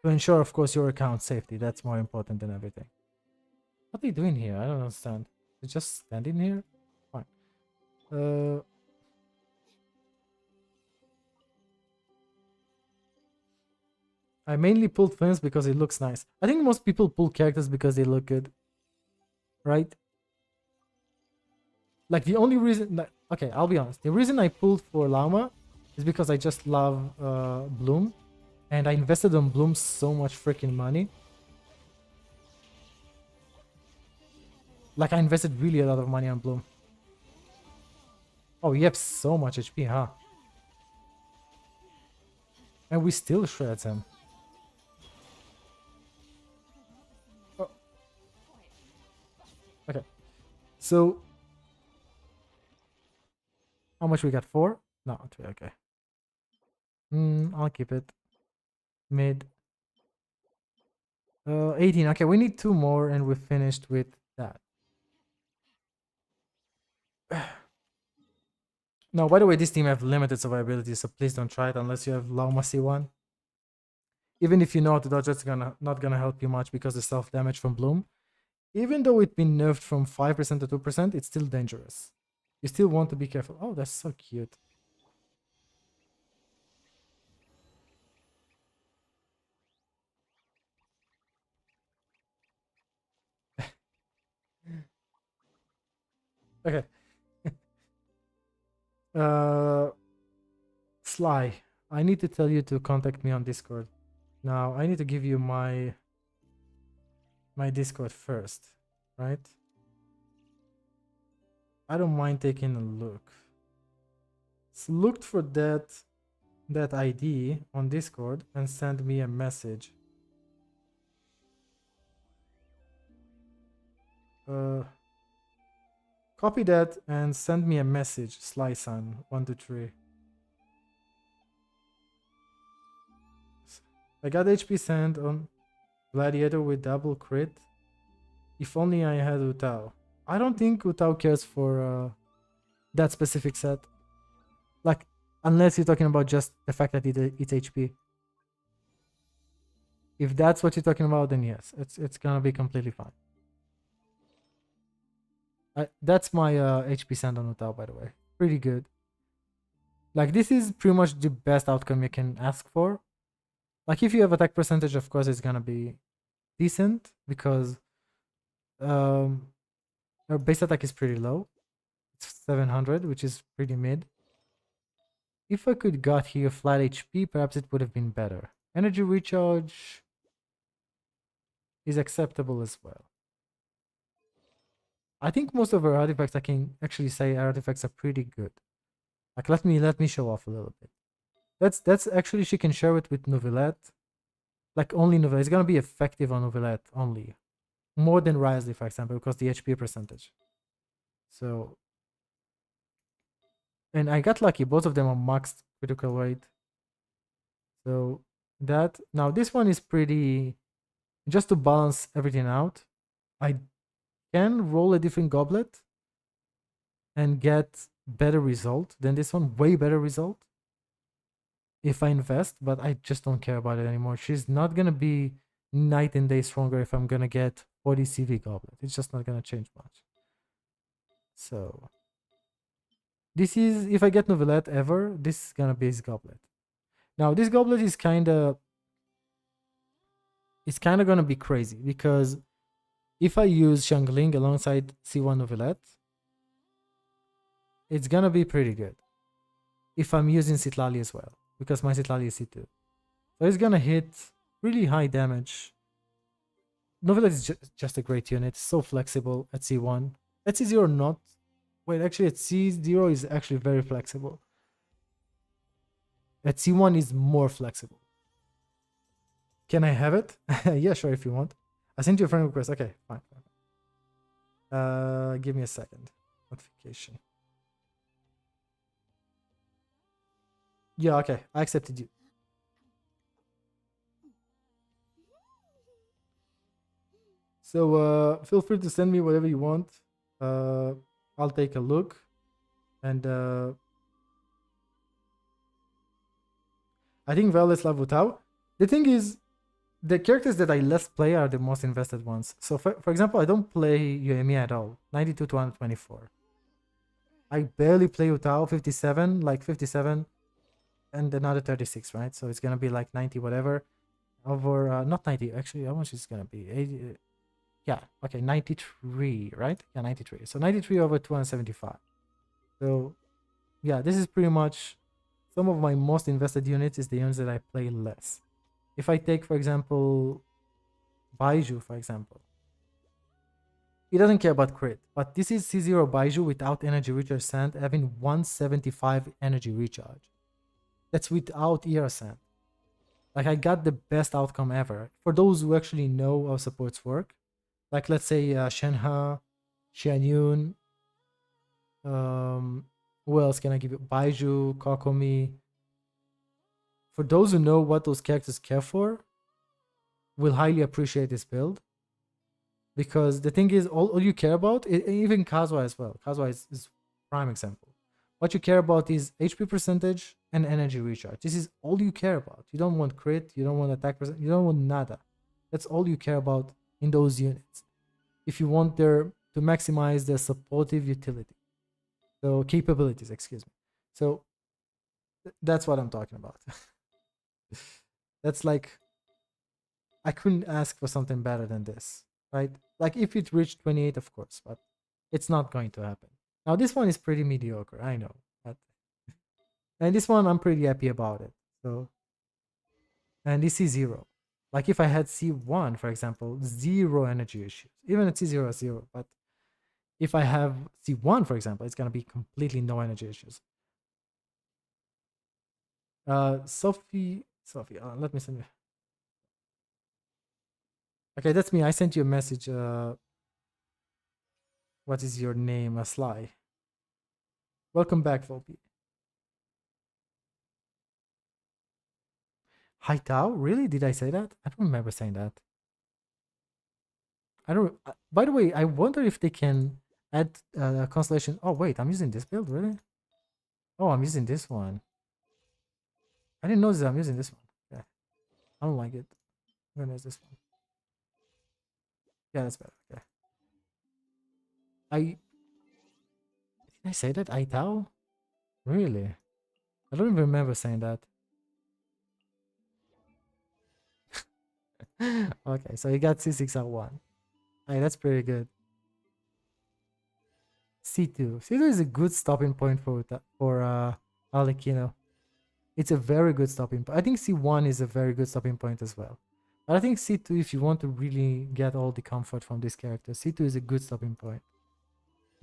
To ensure, of course, your account safety. That's more important than everything. What are you doing here? I don't understand. You're just standing here? Fine. I mainly pulled Flins because it looks nice. I think most people pull characters because they look good. Right? Like the only reason... Okay, I'll be honest. The reason I pulled for Llama is because I just love Bloom. And I invested on Bloom so much freaking money. Like I invested really a lot of money on Bloom. Oh, you have so much HP, huh? And we still shreds him. Oh. Okay. So... How much we got? 4? No, 3, okay. I'll keep it. Mid. 18. Okay, we need 2 more and we're finished with that. No, by the way, this team have limited survivability, so please don't try it unless you have Lauma C1. Even if you know how to dodge, it's not gonna help you much because the self-damage from Bloom. Even though it's been nerfed from 5% to 2%, it's still dangerous. You still want to be careful. Oh, that's so cute. Okay. Sly, I need to tell you to contact me on Discord. Now, I need to give you my Discord first, right? I don't mind taking a look. So look for that ID on Discord and send me a message. Copy that and send me a message, Slyson123. I got HP send on Gladiator with double crit. If only I had Utao. I don't think Utao cares for that specific set. Like, unless you're talking about just the fact that it's HP. If that's what you're talking about, then yes, it's gonna be completely fine. That's my HP send on Utao, by the way. Pretty good. Like, this is pretty much the best outcome you can ask for. Like if you have attack percentage, of course it's gonna be decent because um her base attack is pretty low. It's 700, which is pretty mid. If I could got here flat HP, perhaps it would have been better. Energy recharge is acceptable as well. I think most of her artifacts, I can actually say her artifacts are pretty good. Like let me show off a little bit. That's actually she can share it with Novelette. Like only Novelette. It's gonna be effective on Novelette only. More than Risley, for example, because the HP percentage. So and I got lucky, both of them are maxed critical rate. So that now this one is pretty just to balance everything out. I can roll a different goblet and get better result than this one, way better result if I invest, but I just don't care about it anymore. She's not gonna be night and day stronger if I'm gonna get 40 CV goblet. It's just not gonna change much. So this is, if I get Novelette ever, this is gonna be his goblet. Now this goblet is kinda gonna be crazy because if I use Xiangling alongside C1 Novelette, it's gonna be pretty good. If I'm using Citlali as well, because my Citlali is C2. So it's gonna hit really high damage. Novelette is just a great unit, so flexible at C1. At C0 not. Wait, actually at C0 is actually very flexible. At C1 is more flexible. Can I have it? Yeah, sure, if you want. I sent you a friend request. Okay, fine. Give me a second. Notification. Yeah, okay. I accepted you. So feel free to send me whatever you want. I'll take a look. And I think Violet's Lavutau. The thing is, the characters that I less play are the most invested ones. So for example, I don't play Yuemi at all. 92 to 124. I barely play Utao, 57, like 57, and another 36, right? So it's gonna be like 90 whatever. Over not 90, actually, how much is it gonna be? 80, yeah, okay, 93, right? Yeah, 93. So 93 over 275. So yeah, this is pretty much some of my most invested units is the units that I play less. If I take, for example, Baiju, for example, he doesn't care about crit, but this is C0 Baiju without energy recharge sand having 175 energy recharge. That's without ER sand. Like I got the best outcome ever. For those who actually know how supports work, like let's say Shenhe, Xianyun, who else can I give you? Baiju, Kokomi. For those who know what those characters care for, will highly appreciate this build. Because the thing is, all you care about, even Kazuha as well. Kazuha is prime example. What you care about is HP percentage and energy recharge. This is all you care about. You don't want crit, you don't want attack percent, you don't want nada. That's all you care about in those units. If you want to maximize their supportive utility. So capabilities, excuse me. So that's what I'm talking about. That's like, I couldn't ask for something better than this, right? Like if it reached 28, of course, but it's not going to happen. Now this one is pretty mediocre, I know. But and this one I'm pretty happy about it. So and this is 0. Like if I had C1, for example, 0 energy issues. Even at C0 0, but if I have C1, for example, it's gonna be completely no energy issues. Sophie, let me send you. Okay, that's me. I sent you a message. What is your name? Sly. Welcome back, Volpe. Hai Tao? Really? Did I say that? I don't remember saying that. I don't. By the way, I wonder if they can add constellation. Oh wait, I'm using this build, really? Oh, I'm using this one. I didn't notice I'm using this one. Yeah, I don't like it. I'm gonna use this one. Yeah, that's better. Okay. Did I say that? Ai Tao? Really? I don't even remember saying that. Okay, so he got C6 at 1. Hey, that's pretty good. C2. C2 is a good stopping point for Arlecchino. It's a very good stopping point. I think C1 is a very good stopping point as well. But I think C2, if you want to really get all the comfort from this character, C2 is a good stopping point.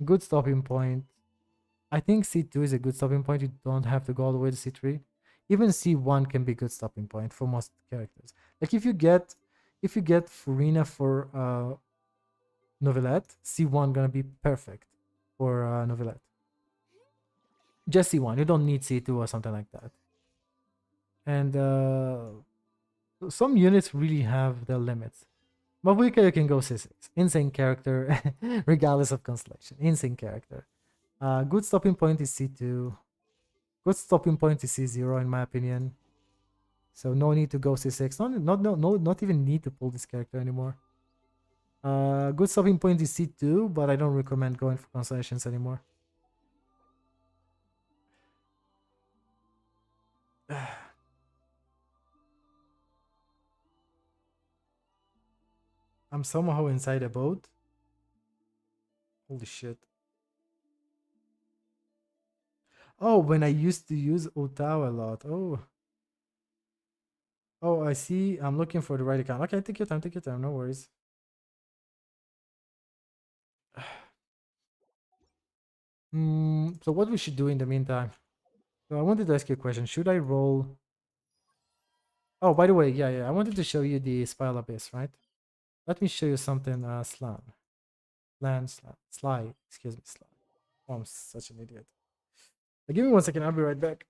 Good stopping point. I think C2 is a good stopping point. You don't have to go all the way to C3. Even C1 can be a good stopping point for most characters. Like if you get Furina for Novelette, C1 gonna be perfect for Novelette. Just C1. You don't need C2 or something like that. And some units really have their limits. Mabuika, you can go C6. Insane character, regardless of constellation. Insane character. Good stopping point is C2. Good stopping point is C0 in my opinion. So no need to go C6. Not even need to pull this character anymore. Good stopping point is C2, but I don't recommend going for constellations anymore. I'm somehow inside a boat. Holy shit. Oh, when I used to use Otao a lot. Oh. Oh, I see. I'm looking for the right account. Okay, take your time, no worries. So what we should do in the meantime? So I wanted to ask you a question. Should I roll? Oh, by the way, yeah. I wanted to show you the Spiral Abyss, right? Let me show you something, Sly. Excuse me, Sly. Oh, I'm such an idiot. Give me 1 second, I'll be right back.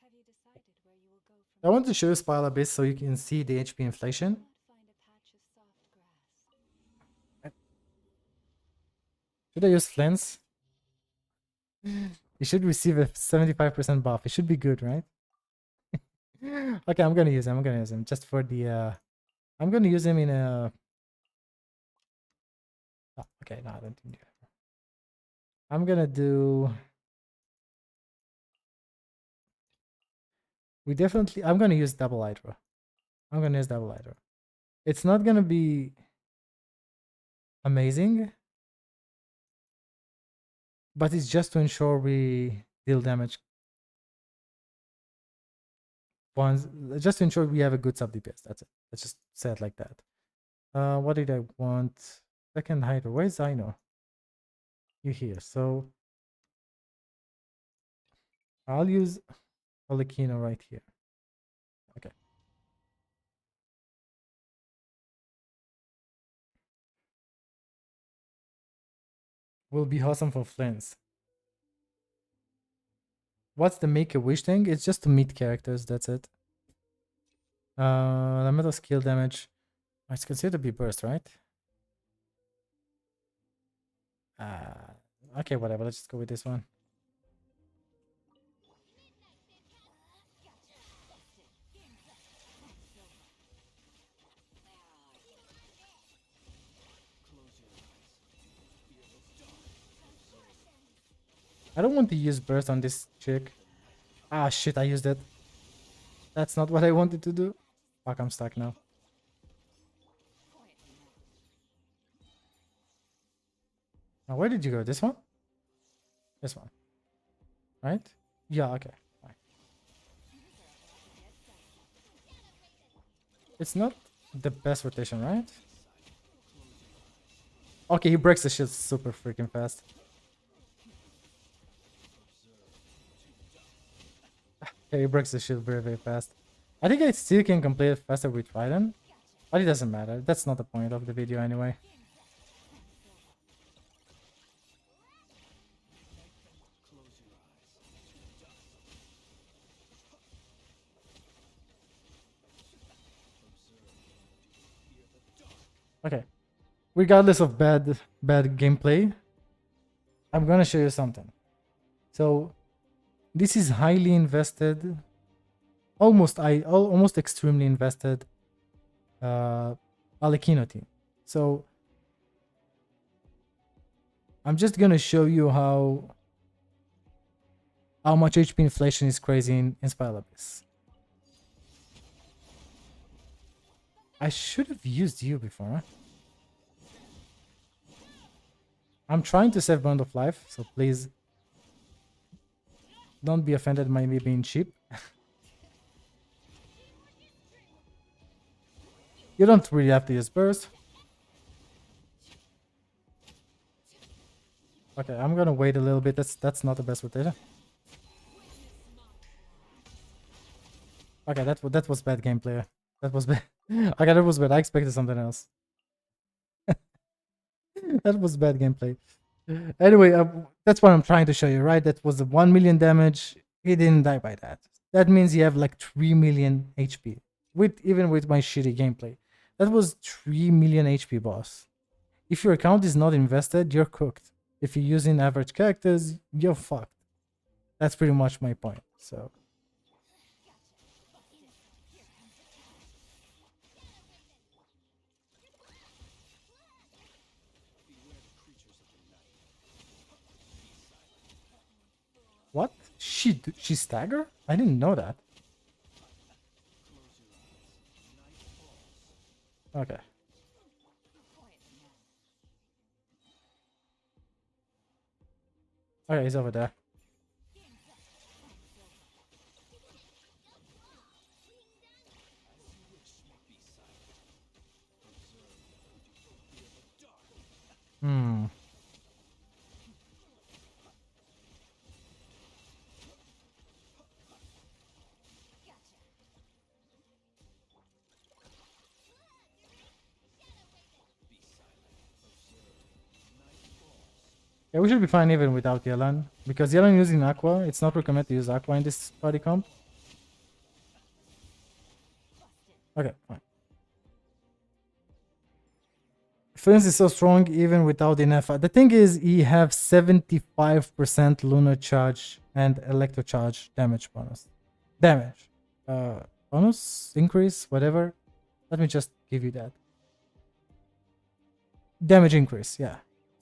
Have you decided where you will go I from want to show you Spiral Abyss so you can see the HP inflation. find a patch of soft grass? Should I use Flens? You should receive a 75% buff. It should be good, right? Okay, I'm gonna use him just for the I'm gonna use him in a oh, okay, no, I don't think I'm gonna do I'm gonna use double Hydra. It's not gonna be amazing, but it's just to ensure we deal damage once, just to ensure we have a good sub DPS. That's it. Let's just say it like that. What did I want? Second Hydra. Where's Zino? You're here. So I'll use Olekino right here. Okay. Will be awesome for Flins. What's the make a wish thing? It's just to meet characters. That's it. The metal skill damage. It's considered to be burst, right? Okay, whatever. Let's just go with this one. Close your eyes. I don't want to use burst on this chick. Ah, shit, I used it. That's not what I wanted to do. Fuck, I'm stuck now. Now, where did you go? This one? This one. Right? Yeah, okay. Fine. It's not the best rotation, right? Okay, he breaks the shield super freaking fast. Okay, he breaks the shield very, very fast. I think I still can complete it faster with Trident. But it doesn't matter. That's not the point of the video anyway. Okay. Regardless of bad gameplay, I'm gonna show you something. So this is highly invested, almost extremely invested Alekino team. So I'm just gonna show you how much HP inflation is crazy in Spell Abyss. I should have used you before, huh? I'm trying to save Bond of Life, so please don't be offended by me being cheap. You don't really have to use burst. Okay, I'm gonna wait a little bit. That's not the best rotation. Okay, that was bad gameplay. That was bad. Okay, that was bad. I expected something else. That was bad gameplay. Anyway, that's what I'm trying to show you, right? That was the 1 million damage. He didn't die by that. That means you have like 3 million HP. Even with my shitty gameplay. That was 3 million HP, boss. If your account is not invested, you're cooked. If you're using average characters, you're fucked. That's pretty much my point. So what? She stagger? I didn't know that. Okay. Okay, he's over there. Hmm. Yeah, we should be fine even without Yelan. Because Yelan using Aqua, it's not recommended to use Aqua in this party comp. Okay, fine. Fluence is so strong even without enough. The thing is, he have 75% lunar charge and electro charge damage bonus. Damage. Bonus? Increase? Whatever. Let me just give you that. Damage increase, yeah.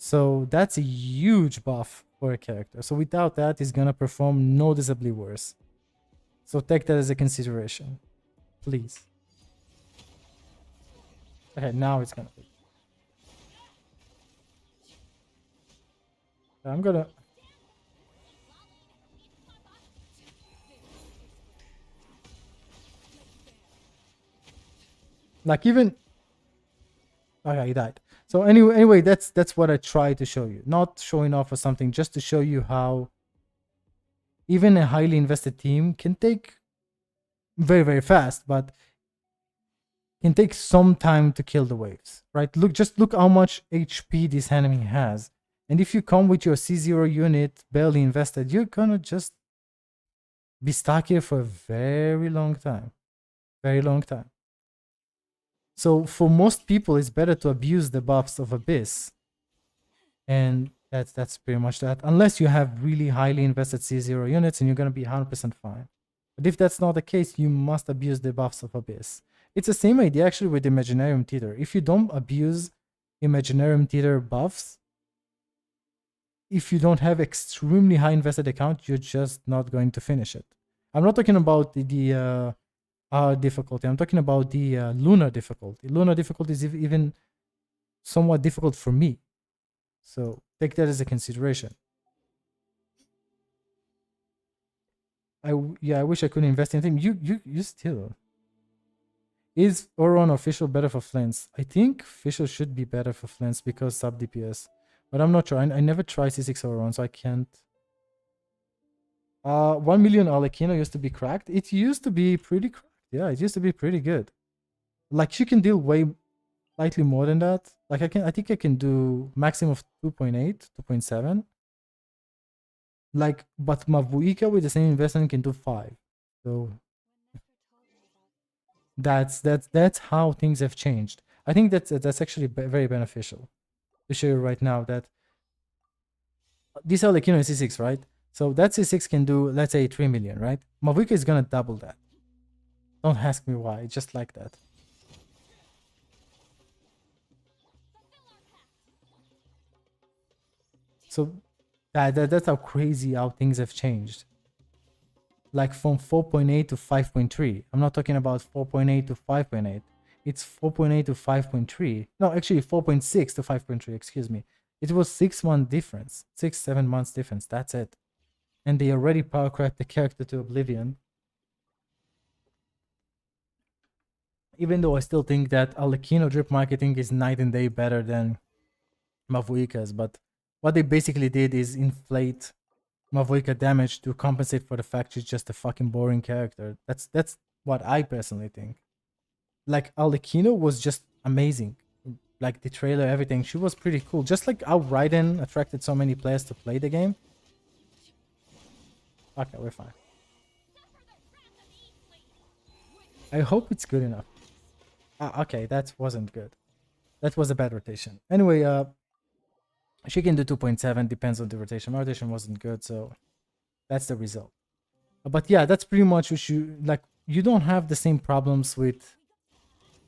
So that's a huge buff for a character. So without that, he's gonna perform noticeably worse. So take that as a consideration. Please. Okay, now it's gonna be. I'm gonna... Like even... Okay, he died. So anyway, that's what I try to show you. Not showing off or something, just to show you how even a highly invested team can take very, very fast, but can take some time to kill the waves, right? Just look how much HP this enemy has. And if you come with your C0 unit barely invested, you're gonna just be stuck here for a very long time. Very long time. So for most people, it's better to abuse the buffs of Abyss. And that's pretty much that. Unless you have really highly invested C0 units and you're gonna be 100% fine. But if that's not the case, you must abuse the buffs of Abyss. It's the same idea actually with Imaginarium Theater. If you don't abuse Imaginarium Theater buffs, if you don't have extremely high invested account, you're just not going to finish it. I'm not talking about the difficulty. I'm talking about the lunar difficulty. Lunar difficulty is even somewhat difficult for me. So take that as a consideration. I wish I could invest in him. You still. Is Oron or Fischl better for Flens? I think Fischl should be better for Flens because sub DPS. But I'm not sure. I never tried C6 Oron, so I can't. 1 million Arlecchino used to be cracked. It used to be pretty cracked. Yeah, it used to be pretty good. Like she can deal way slightly more than that. Like I think I can do maximum of 2.8, 2.7. Like, but Mavuika with the same investment can do 5. So that's how things have changed. I think that's actually very beneficial to show you right now that these are like, you know, C6, right? So that C6 can do, let's say, 3 million, right? Mavuika is gonna double that. Don't ask me why, it's just like that. So that's how crazy how things have changed. Like from 4.8 to 5.3. I'm not talking about 4.8 to 5.8. It's 4.8 to 5.3. No, actually 4.6 to 5.3, excuse me. It was 6 month difference. 6-7 months difference. That's it. And they already power cracked the character to oblivion. Even though I still think that Arlecchino drip marketing is night and day better than Mavuika's, but what they basically did is inflate Mavuika damage to compensate for the fact she's just a fucking boring character. That's what I personally think. Like Arlecchino was just amazing. Like the trailer, everything. She was pretty cool. Just like how Raiden attracted so many players to play the game. Okay, we're fine. I hope it's good enough. Okay, that wasn't good. That was a bad rotation. Anyway, she can do 2.7, depends on the rotation. My rotation wasn't good, so that's the result. But yeah, that's pretty much what you like. You don't have the same problems with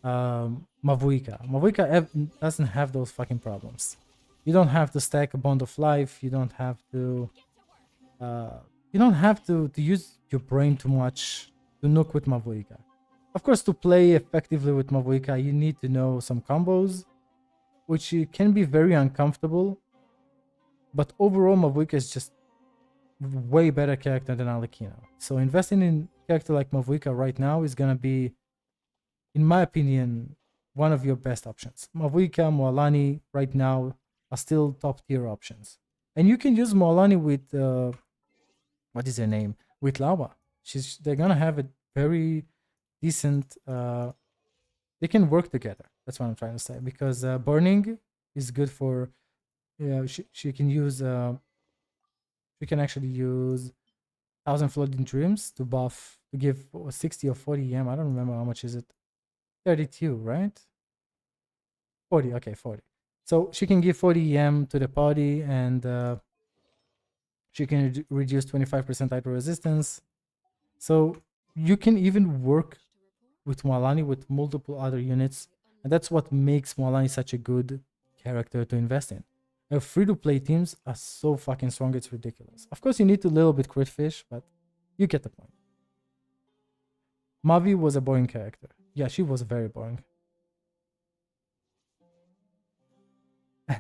Mavuika. Mavuika doesn't have those fucking problems. You don't have to stack a Bond of Life. You don't have to. You don't have to use your brain too much to nuke with Mavuika. Of course, to play effectively with Mavuika, you need to know some combos, which can be very uncomfortable. But overall, Mavuika is just way better character than Arlecchino. So investing in a character like Mavuika right now is gonna be, in my opinion, one of your best options. Mavuika, Moalani right now are still top tier options. And you can use Moalani with what is her name? With Lawa. They're gonna have a very decent they can work together. That's what I'm trying to say. Because burning is good for she can use she can actually use 1000 floating dreams to buff to give 60 or 40 EM. I don't remember how much is it. 32, right? 40, okay, 40. So she can give 40 EM to the party and she can reduce 25% hydro resistance. So you can even work with Moalani with multiple other units. And that's what makes Moalani such a good character to invest in. Free-to-play teams are so fucking strong, it's ridiculous. Of course, you need to little bit crit fish, but you get the point. Mavi was a boring character. Yeah, she was very boring.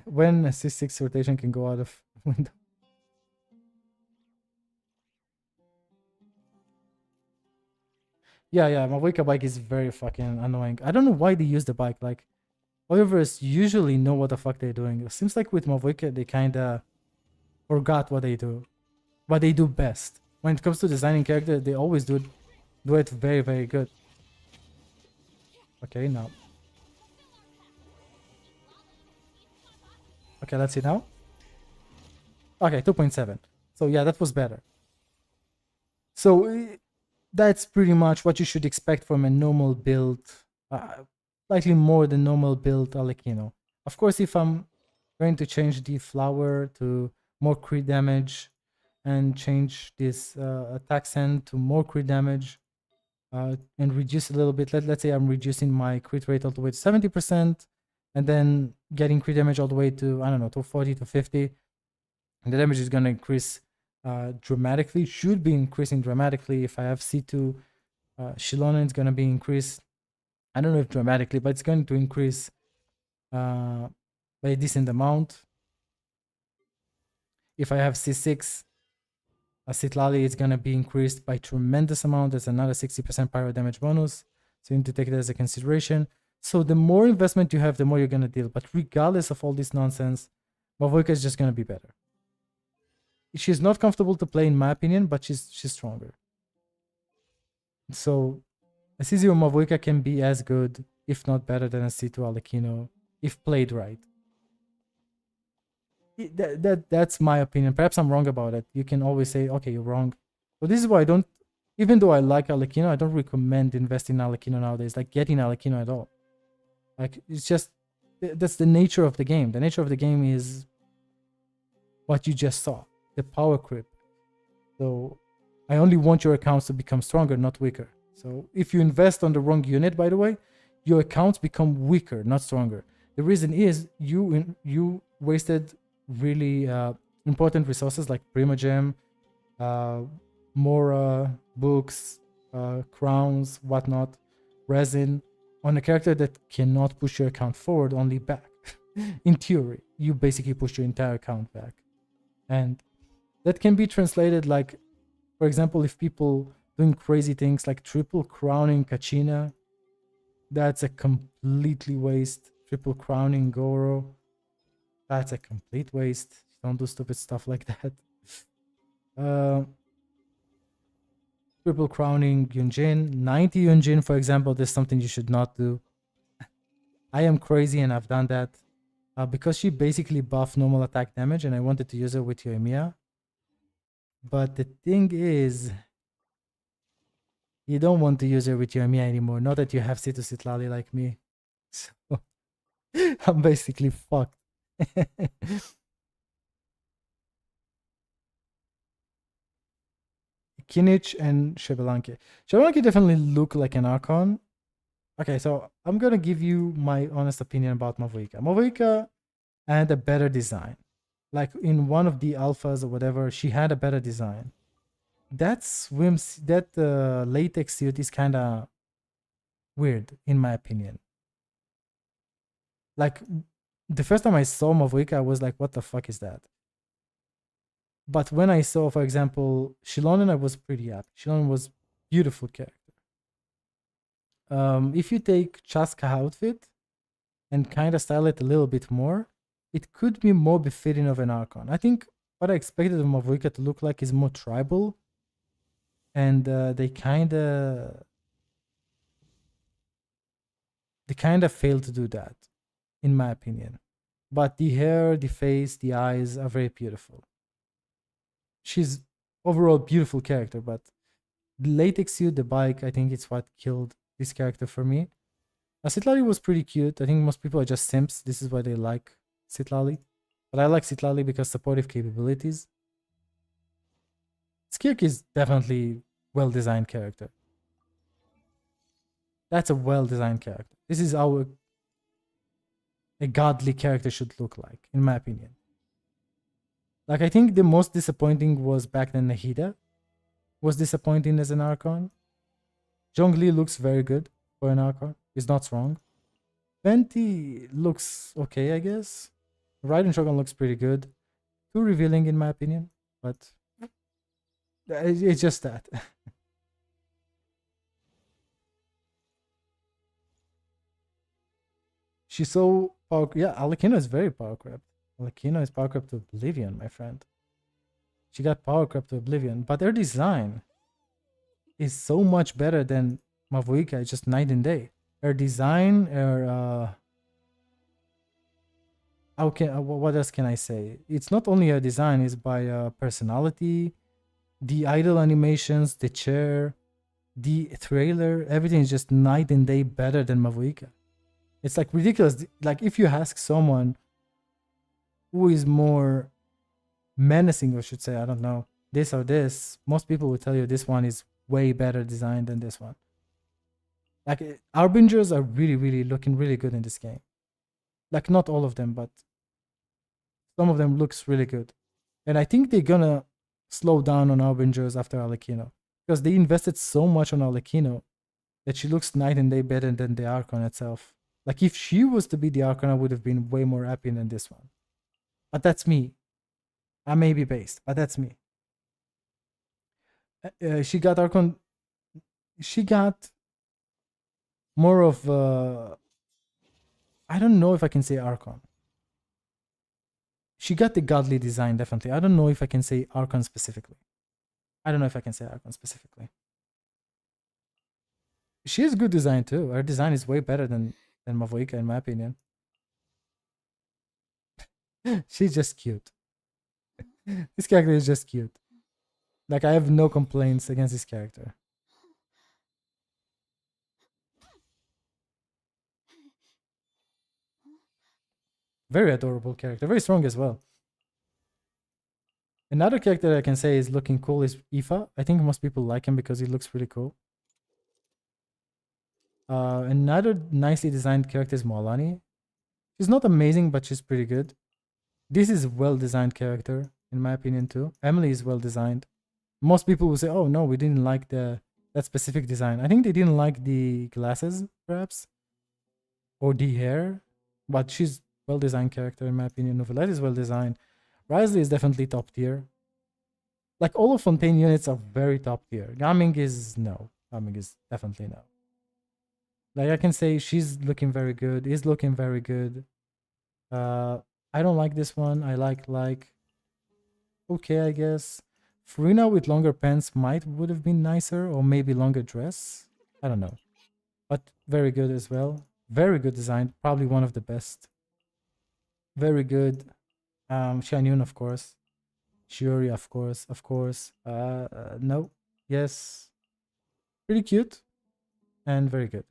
When a C6 rotation can go out of window. Yeah, Mavuika bike is very fucking annoying. I don't know why they use the bike. Like, Oyovers usually know what the fuck they're doing. It seems like with Mavuika, they kinda forgot what they do. What they do best. When it comes to designing character, they always do it very, very good. Okay, now. Okay, let's see now. Okay, 2.7. So yeah, that was better. So that's pretty much what you should expect from a normal build. Slightly more than normal build Arlecchino. Of course, if I'm going to change the flower to more crit damage and change this attack send to more crit damage and reduce a little bit, let's say I'm reducing my crit rate all the way to 70% and then getting crit damage all the way to, I don't know, to 40 to 50. the damage is going to increase dramatically, should be increasing dramatically. If I have C2, Shilonen is going to be increased. I don't know if dramatically, but it's going to increase by a decent amount. If I have C6, Citlali is going to be increased by tremendous amount. There's another 60% pyro damage bonus. So you need to take that as a consideration. So the more investment you have, the more you're going to deal. But regardless of all this nonsense, Mavoika is just going to be better. She's not comfortable to play, in my opinion, but she's stronger. So a C0 Mavoika can be as good, if not better, than a C2 Alekino, if played right. That's my opinion. Perhaps I'm wrong about it. You can always say, okay, you're wrong. But this is why I don't, even though I like Alekino, I don't recommend investing in Alekino nowadays, like getting Alekino at all. Like, it's just, that's the nature of the game. The nature of the game is what you just saw, the power creep. So I only want your accounts to become stronger, not weaker. So if you invest on the wrong unit, by the way, your accounts become weaker, not stronger. The reason is you wasted really important resources like Primogem, Mora, books, crowns, whatnot, resin, on a character that cannot push your account forward, only back. In theory, you basically push your entire account back. And that can be translated like, for example, if people doing crazy things like triple crowning Kachina, that's a completely waste. Triple crowning Goro, that's a complete waste. Don't do stupid stuff like that. Triple crowning Yunjin, 90 Yunjin, for example, there's something you should not do. I am crazy and I've done that because she basically buffed normal attack damage and I wanted to use her with Yoimiya. But the thing is, you don't want to use her with Yoimiya anymore. Not that you have Situ Sitlali like me. So I'm basically fucked. Kinich and Shebelanke. Shebelanke definitely look like an Archon. Okay, so I'm gonna give you my honest opinion about Mavoika. Mavoika had a better design. Like in one of the alphas or whatever, she had a better design. That latex suit is kind of weird, in my opinion. Like, the first time I saw Mavoika, I was like, what the fuck is that? But when I saw, for example, Shilonen, I was pretty happy. Shilonen was beautiful character. If you take Chaska outfit and kind of style it a little bit more, it could be more befitting of an Archon. I think what I expected of Mavoika to look like is more tribal. And they kind of failed to do that, in my opinion. But the hair, the face, the eyes are very beautiful. She's overall beautiful character, but the latex suit, the bike, I think it's what killed this character for me. Citlali was pretty cute. I think most people are just simps. This is why they like Citlali. But I like Citlali because supportive capabilities. Skirk is definitely well-designed character. That's a well-designed character. This is how a godly character should look like, in my opinion. Like, I think the most disappointing was back then Nahida. Was disappointing as an Archon. Zhongli looks very good for an Archon. He's not wrong. Venti looks okay, I guess. Raiden Shogun looks pretty good. Too revealing, in my opinion, but it's just that. She's so power. Yeah, Alekino is very power crept. Alekino is power crept to oblivion, my friend. She got power crept to oblivion, but her design is so much better than Mavoika. It's just night and day. Her design, her what else can I say? It's not only her design; it's by personality, the idle animations, the chair, the trailer. Everything is just night and day better than Mavoika. It's like ridiculous. Like, if you ask someone who is more menacing, or should say, I don't know, this or this, most people will tell you this one is way better designed than this one. Like, Harbingers are really looking really good in this game. Like, not all of them, but some of them looks really good. And I think they're gonna slow down on Arbingers after Arlecchino. Because they invested so much on Arlecchino that she looks night and day better than the Archon itself. Like if she was to be the Archon, I would have been way more happy than this one. But that's me. I may be based, but that's me. She got Archon. She got more of I don't know if I can say Archon. She got the godly design, definitely. I don't know if I can say Archon specifically. I don't know if I can say Archon specifically. She has good design too. Her design is way better than Mavoika, in my opinion. She's just cute. This character is just cute. Like, I have no complaints against this character. Very adorable character. Very strong as well. Another character that I can say is looking cool is Aoife. I think most people like him because he looks really cool. Another nicely designed character is Moalani. She's not amazing, but she's pretty good. This is a well-designed character, in my opinion, too. Emily is well-designed. Most people will say, oh, no, we didn't like that specific design. I think they didn't like the glasses, perhaps, or the hair, but she's well-designed character, in my opinion. Novelette is well-designed. Risley is definitely top tier. Like, all of Fontaine units are very top tier. Gaming is no. Gaming is definitely no. Like, I can say she's looking very good. He's looking very good. I don't like this one. I like, okay, I guess. Farina with longer pants would have been nicer, or maybe longer dress. I don't know. But very good as well. Very good design. Probably one of the best. Very good. Xianyun, of course. Shiori, of course. No. Yes. Pretty cute. And very good.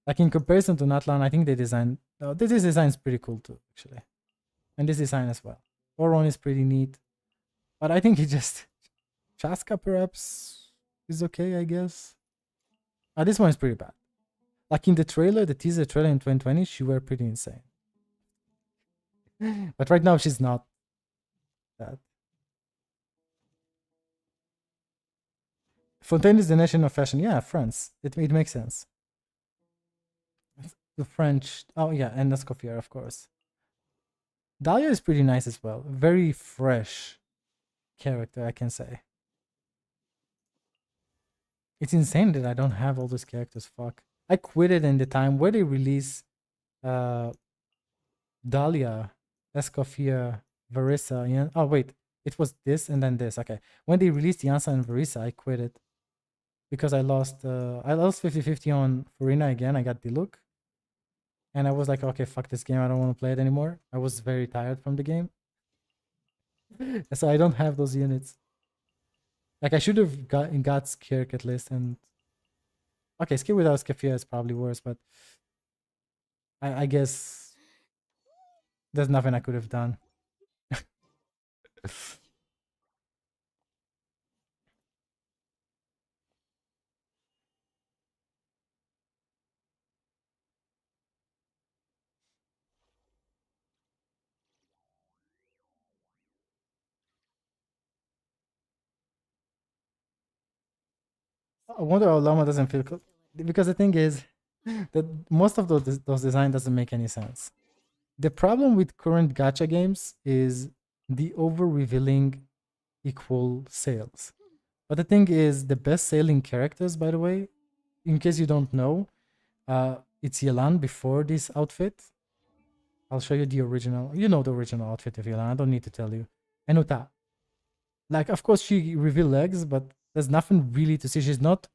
Like, in comparison to Natlan, I think they designed... this design is pretty cool too, actually. And this design as well. Oron is pretty neat. But I think he just... Chaska, perhaps, is okay, I guess. This one is pretty bad. Like, in the trailer, the teaser trailer in 2020, she were pretty insane. But right now, she's not that. Fontaine is the nation of fashion. Yeah, France. It makes sense. The French. Oh, yeah, and Escoffier, of course. Dahlia is pretty nice as well. Very fresh character, I can say. It's insane that I don't have all those characters. Fuck. I quit it in the time where they release Dahlia, Escoffier, Varissa. Yeah. Oh, wait. It was this and then this. Okay. When they released Yansa and Varissa, I quit it. Because I lost 50-50 on Farina again. I got Diluc. And I was like, okay, fuck this game. I don't want to play it anymore. I was very tired from the game. So I don't have those units. Like, I should have got Skirk at least. And okay, Skirk without Skafia is probably worse, but I guess there's nothing I could have done. I wonder how Llama doesn't feel cool. Because the thing is that most of those designs doesn't make any sense. The problem with current gacha games is the over revealing equal sales. But the thing is, the best selling characters, by the way, in case you don't know, it's Yelan before this outfit. I'll show you the original. You know the original outfit of Yelan. I don't need to tell you. And Uta. Like, of course, she revealed legs, but there's nothing really to see. She's not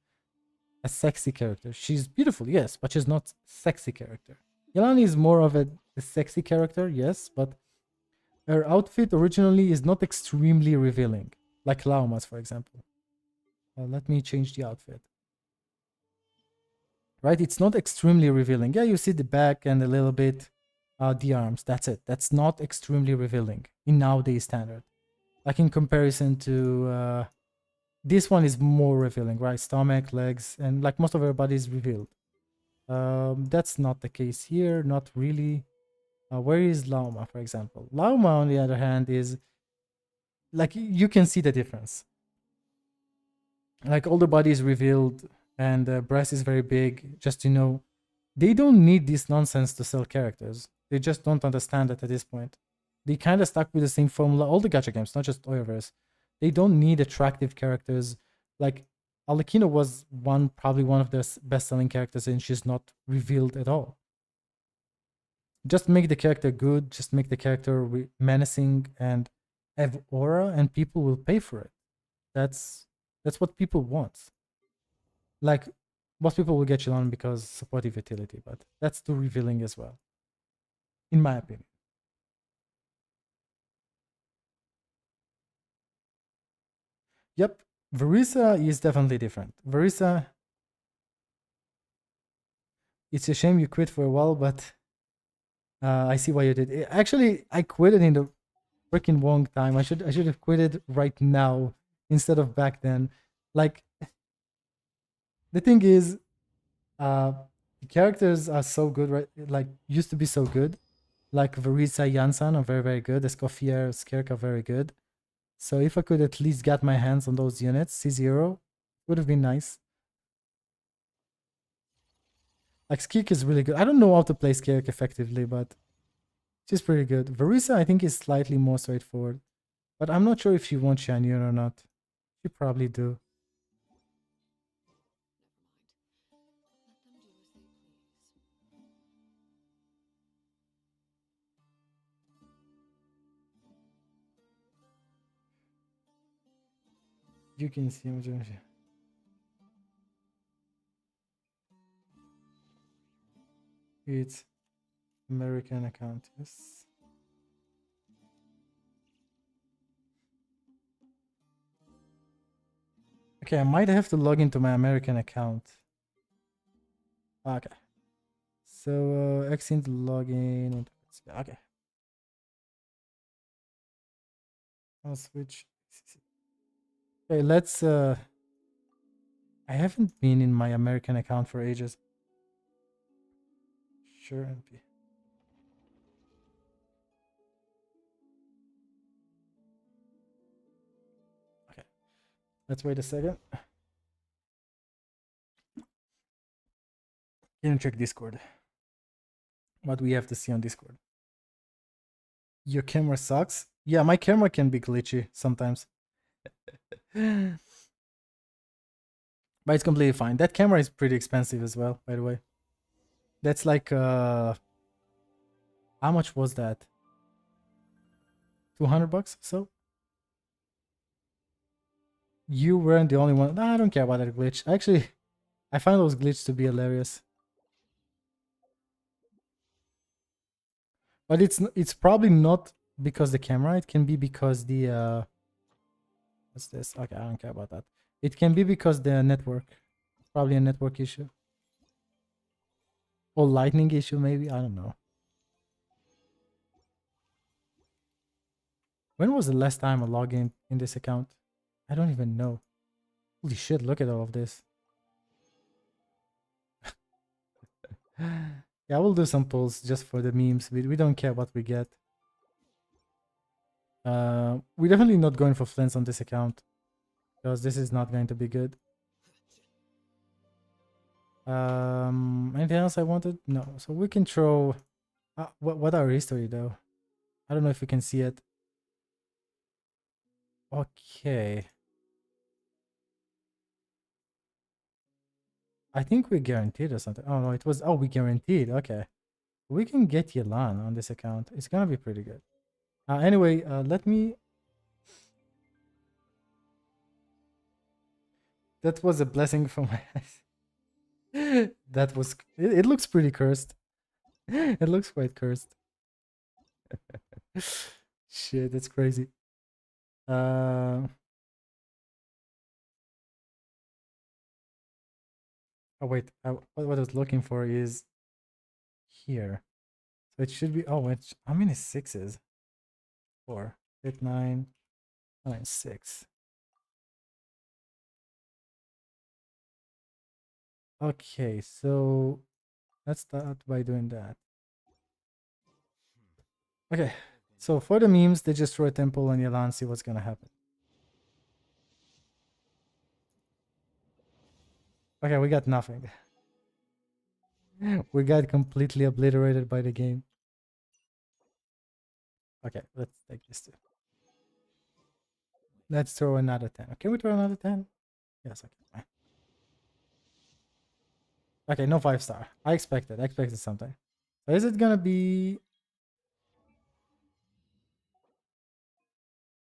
a sexy character. She's beautiful, yes, but she's not sexy character. Yelan is more of a sexy character, yes, but her outfit originally is not extremely revealing, like Lauma's, for example. Let me change the outfit. Right, it's not extremely revealing. Yeah, you see the back and a little bit the arms. That's it. That's not extremely revealing in nowadays standard. Like, in comparison to this one is more revealing, right? Stomach, legs, and like most of her body is revealed. That's not the case here, not really. Where is Lauma, for example? Lauma, on the other hand, is like you can see the difference. Like all the body is revealed and the breast is very big. Just they don't need this nonsense to sell characters. They just don't understand it at this point. They kind of stuck with the same formula. All the gacha games, not just Oyoverse, they don't need attractive characters. Like Alekina was probably one of their best-selling characters, and she's not revealed at all. Just make the character good. Just make the character menacing and have aura, and people will pay for it. That's what people want. Like most people will get Chilon because supportive utility, but that's too revealing as well, in my opinion. Yep, Verisa is definitely different. Verisa, it's a shame you quit for a while, but I see why you did. Actually, I quitted in the freaking wrong time. I should have quitted right now instead of back then. Like the thing is, the characters are so good, right? Like used to be so good. Like Verisa, Jansan are very very good. Escoffier, Skirk are very good. So if I could at least get my hands on those units, C0 would have been nice. Like Skirk is really good. I don't know how to play Skirk effectively, but she's pretty good. Verisa, I think, is slightly more straightforward. But I'm not sure if she wants Shanyon or not. She probably do. You can see him. It's American account, yes. Okay, I might have to log into my American account. Okay. So, exit login. Okay. I'll switch. Okay, let's. I haven't been in my American account for ages. Sure, MP. Okay. Let's wait a second. Can you check Discord? What we have to see on Discord? Your camera sucks? Yeah, my camera can be glitchy sometimes. But it's completely fine. That camera is pretty expensive as well, by the way. That's like how much was that? $200 so? You weren't the only one. No, I don't care about that glitch. Actually, I find those glitches to be hilarious. But it's probably not because the camera. It can be because the what's this? Okay, I don't care about that. It can be because the network. Probably a network issue. Or lightning issue, maybe. I don't know. When was the last time I logged in this account? I don't even know. Holy shit, look at all of this. Yeah, we'll do some polls just for the memes. We don't care what we get. We're definitely not going for flints on this account, because this is not going to be good. Anything else I wanted? No. So we can throw. What our history though? I don't know if we can see it. Okay. I think we guaranteed or something. Oh no, it was. Oh, we guaranteed. Okay. We can get Yelan on this account. It's gonna be pretty good. Anyway, let me. That was a blessing from my eyes. That was. It looks pretty cursed. It looks quite cursed. Shit, that's crazy. Oh wait, what I was looking for is here. So it should be. Oh, it's how many sixes? 4, 8, 9, 9, 6. Okay, so let's start by doing that. Okay, So for the memes, they just throw a temple on Yelan, see what's gonna happen. Okay, we got nothing. We got completely obliterated by the game. Okay, let's take this too. Let's throw another 10. Can we throw another 10? Yes, okay. Okay, no 5-star. I expected something. So is it gonna be...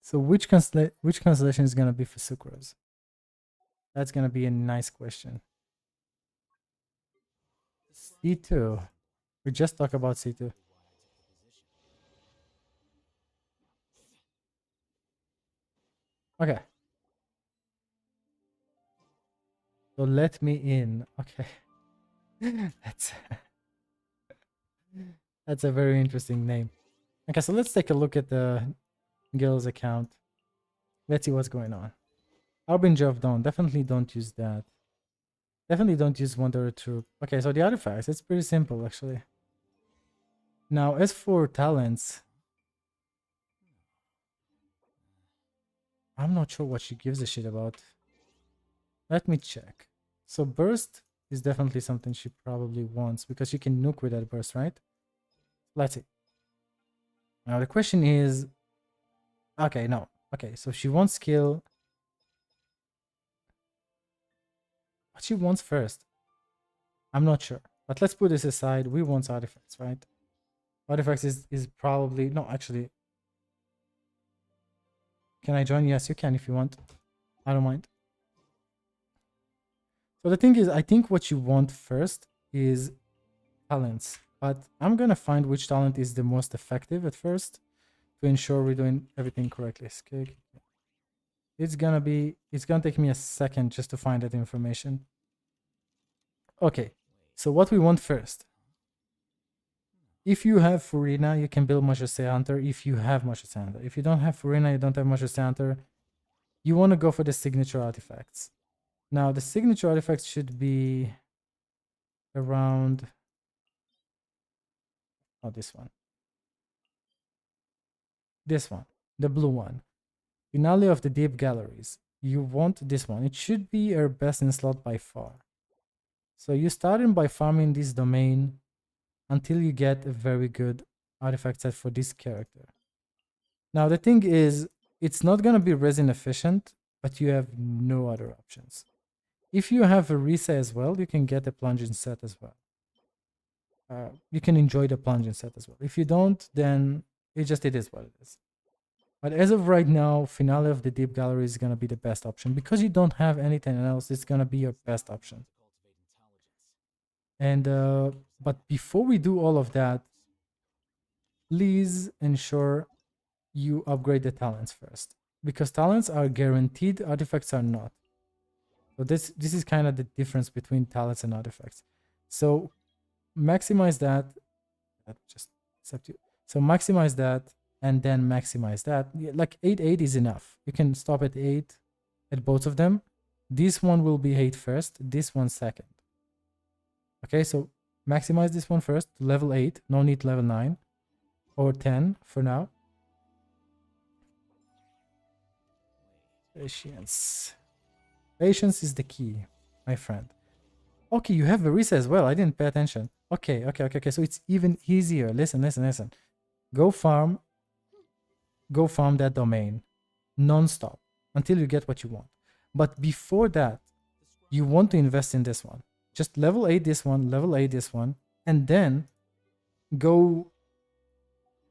So which constellation is gonna be for Sucrose? That's gonna be a nice question. C2. We just talked about C2. Okay. So let me in. Okay. That's a very interesting name. Okay, so let's take a look at the Gil's account. Let's see what's going on. Harbinger of Dawn. Definitely don't use that. Definitely don't use Wanderer Troop. Okay, so the artifacts, it's pretty simple actually. Now, as for talents, I'm not sure what she gives a shit about. Let me check. So burst is definitely something she probably wants because she can nuke with that burst, right? Let's see. Now the question is, okay, no. Okay, so she wants skill. What she wants first? I'm not sure. But let's put this aside. We want artifacts, right? Artifacts is probably... No, actually. Can I join? Yes, you can if you want. I don't mind. So the thing is, I think what you want first is talents. But I'm going to find which talent is the most effective at first to ensure we're doing everything correctly. Okay. It's going to take me a second just to find that information. Okay. So what we want first. If you have Furina, you can build Machose Hunter if you have Machose Hunter. If you don't have Furina, you don't have Machose Hunter, you want to go for the signature artifacts. Now, the signature artifacts should be around... Oh, this one. This one. The blue one. Finale of the Deep Galleries. You want this one. It should be your best in slot by far. So you start in by farming this domain until you get a very good artifact set for this character. Now, the thing is, it's not going to be resin efficient, but you have no other options. If you have a Risa as well, you can get a plunging set as well. You can enjoy the plunging set as well. If you don't, then it is what it is. But as of right now, Finale of the Deep Gallery is going to be the best option. Because you don't have anything else, it's going to be your best option. And but before we do all of that, please ensure you upgrade the talents first. Because talents are guaranteed, artifacts are not. So this is kind of the difference between talents and artifacts. So maximize that. Just accept you. So maximize that and then maximize that. Like 8 is enough. You can stop at 8 at both of them. This one will be 8 first. This one second. Okay, so maximize this one first to level 8. No need level 9 or 10 for now. Patience. Patience is the key, my friend. Okay, you have Verisa as well. I didn't pay attention. Okay. So it's even easier. Listen. Go farm that domain non-stop until you get what you want. But before that, you want to invest in this one. Just level 8 this one, level 8 this one, and then go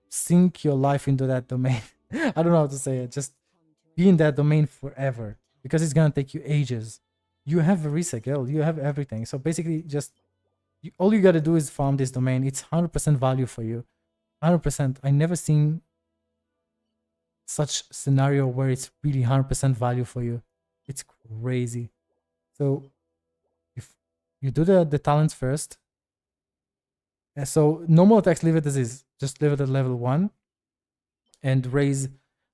sink your life into that domain. I don't know how to say it. Just be in that domain forever. Because it's gonna take you ages. You have Verisa Guild, you have everything. So basically, just all you gotta do is farm this domain. It's 100% value for you. 100%. I never seen such scenario where it's really 100% value for you. It's crazy. So if you do the talents first, so normal attacks, leave it as is. Just leave it at level 1 and raise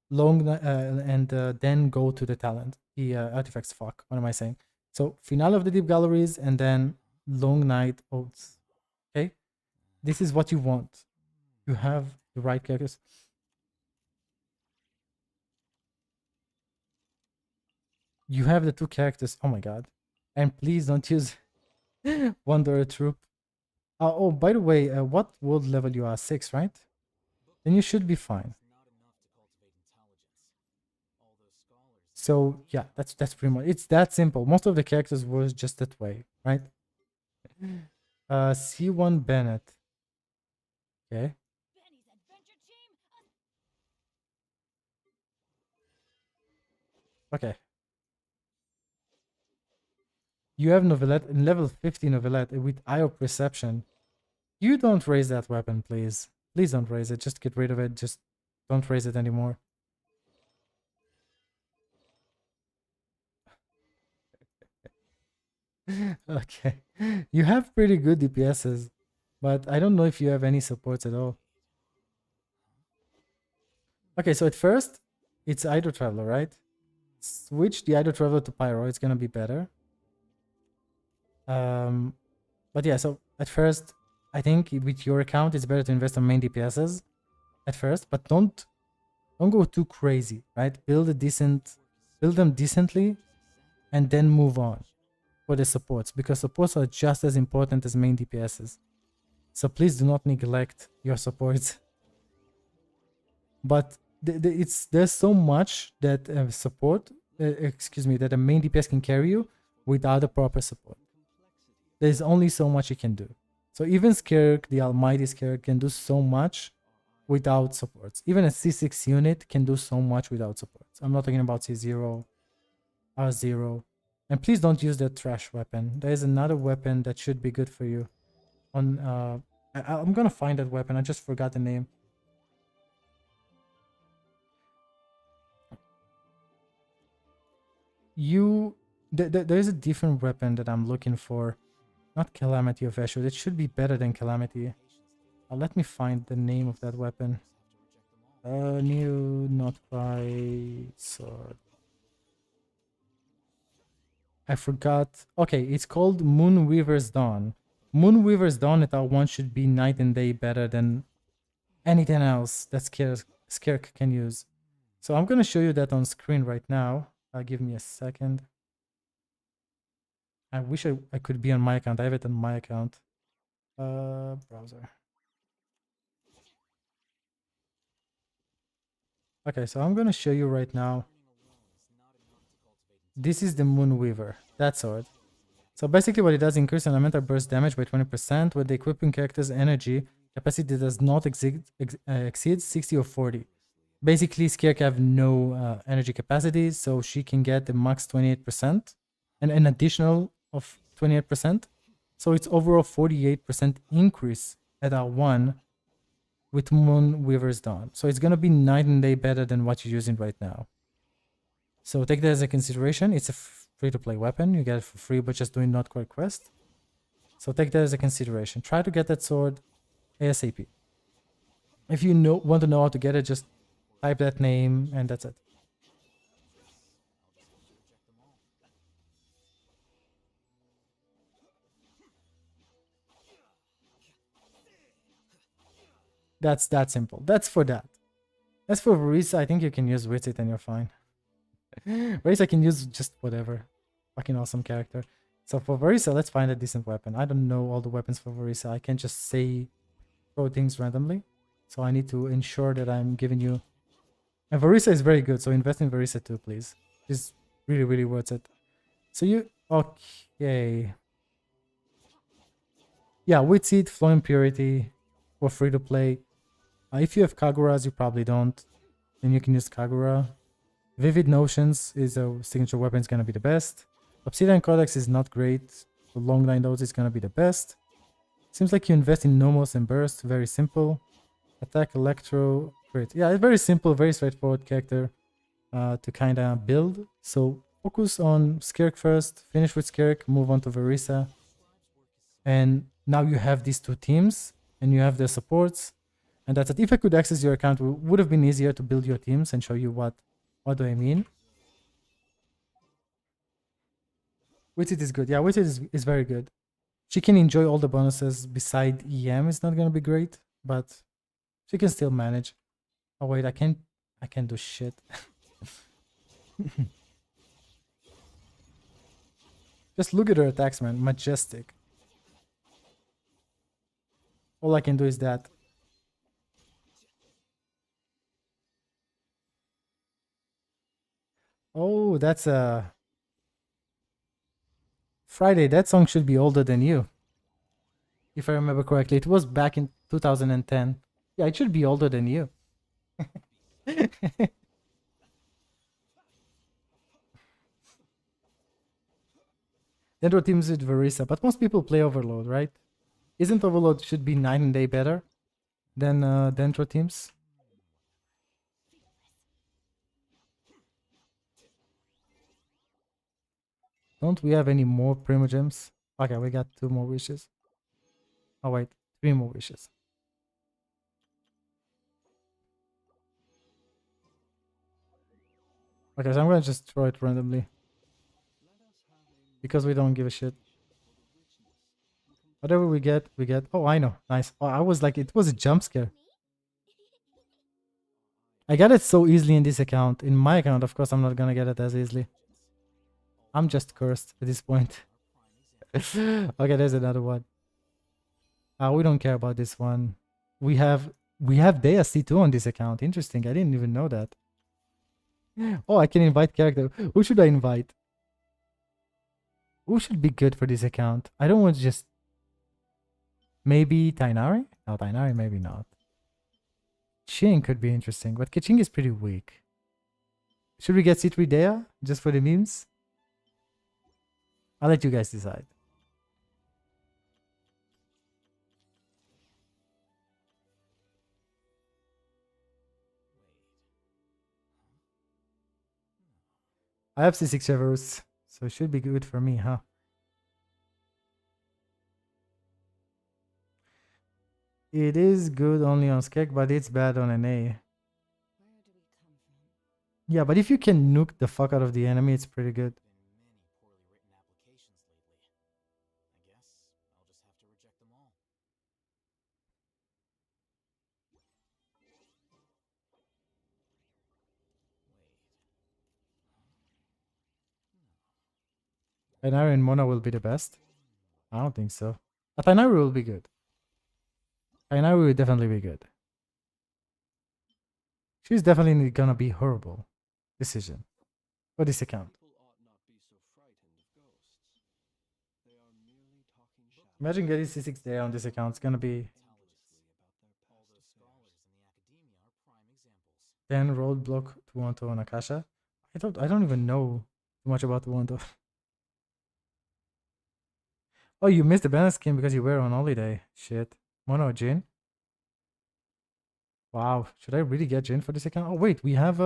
long and then go to the talent. The artifacts, fuck, what am I saying? So Finale of the Deep Galleries and then Long Night Oaths. Okay, this is what you want. You have the right characters. you have the two characters. Oh my god. And please don't use Wanderer Troop. Oh, by the way, what world level you are? 6, right? Then you should be fine. So yeah, that's pretty much, it's that simple. Most of the characters was just that way, right? C1 Bennett. Okay. Benny's adventure team. Okay. You have Novelette in level 50 Novelette with IO Perception. You don't raise that weapon, please. Please don't raise it. Just get rid of it. Just don't raise it anymore. Okay. You have pretty good DPSs, but I don't know if you have any supports at all. Okay, so at first, it's Hydro Traveler, right? Switch the Hydro Traveler to Pyro. It's gonna be better. But yeah, so at first, I think with your account, it's better to invest on main DPSs at first, but don't go too crazy, right? Build them decently, and then move on for the supports, because supports are just as important as main DPSs. So please do not neglect your supports. But there's so much that that a main DPS can carry you without a proper support. There's only so much you can do. So even Skirk, the almighty Skirk, can do so much without supports. Even a C6 unit can do so much without supports. I'm not talking about C0, R0. And please don't use that trash weapon. There is another weapon that should be good for you. I'm gonna find that weapon. I just forgot the name. There is a different weapon that I'm looking for. Not Calamity of Eshu. It should be better than Calamity. Let me find the name of that weapon. New not by sword. I forgot. Okay, it's called Moonweaver's Dawn. Moonweaver's Dawn at R1 should be night and day better than anything else that Skirk can use. So I'm gonna show you that on screen right now. Give me a second. I wish I could be on my account. I have it on my account. Browser. Okay, so I'm gonna show you right now. This is the Moonweaver, that sword. So basically what it does, increase elemental burst damage by 20% with the equipping character's energy capacity does not exceed 60 or 40. Basically, Skirk have no energy capacity, so she can get the max 28% and an additional of 28%. So it's overall 48% increase at R1 with Moonweaver's Dawn. So it's gonna be night and day better than what you're using right now. So take that as a consideration. It's a free-to-play weapon. You get it for free, but just doing not quite quest. So take that as a consideration. Try to get that sword ASAP. If you want to know how to get it, just type that name and that's it. That's that simple. That's for that. As for Varisa, I think you can use Witsit and you're fine. Varisa can use just whatever. Fucking awesome character. So for Varisa, let's find a decent weapon. I don't know all the weapons for Varisa. I can't just throw things randomly. So I need to ensure that I'm giving you... And Varisa is very good, so invest in Varisa too, please. She's really, really worth it. So you... Okay. Yeah, Witsit, Flow Impurity, for free to play. If you have Kaguras, you probably don't. Then you can use Kagura. Vivid Notions is a signature weapon, it's gonna be the best. Obsidian Codex is not great. The long line those is gonna be the best. Seems like you invest in Nomos and Burst, very simple. Attack, Electro, great. Yeah, it's very simple, very straightforward character to kind of build. So focus on Skirk first, finish with Skirk, move on to Varisa. And now you have these two teams and you have their supports. And that's it. If I could access your account, it would have been easier to build your teams and show you what do I mean. Witsit is good. Yeah, Witsit is very good. She can enjoy all the bonuses beside EM. It's not going to be great, but she can still manage. Oh wait, I can't do shit. Just look at her attacks, man. Majestic. All I can do is that. Oh, that's a Friday. That song should be older than you, if I remember correctly. It was back in 2010. Yeah, it should be older than you. Dendro teams with Verisa, but most people play Overload, right? Isn't Overload should be night and day better than Dendro teams? Don't we have any more Primogems? Okay, we got 2 more wishes. Oh wait, 3 more wishes. Okay, so I'm gonna just throw it randomly. Because we don't give a shit. Whatever we get, we get. Oh, I know. Nice. Oh, I was like, it was a jump scare. I got it so easily in this account. In my account, of course, I'm not gonna get it as easily. I'm just cursed at this point. Okay, there's another one. We don't care about this one. We have Dea C2 on this account. Interesting. I didn't even know that. Oh, I can invite character. Who should I invite? Who should be good for this account? I don't want to just... Maybe Tainari? No, Tainari maybe not. Ching could be interesting, but Kaching is pretty weak. Should we get C3 Dea just for the memes? I'll let you guys decide. I have C6 Everus, so it should be good for me, huh? It is good only on Skek, but it's bad on an A. Yeah, but if you can nuke the fuck out of the enemy, it's pretty good. Tainari and Mona will be the best. I don't think so. But Tainari will be good. Tainari will definitely be good. She's definitely gonna be horrible decision for this account. Imagine getting C6 there on this account. It's gonna be 10 roadblock Tuonto on Akasha. I don't even know too much about Tuonto. Oh, you missed the banner skin because you were on holiday. Shit. Mono Jin. Wow. Should I really get Jin for this account? Oh wait, we have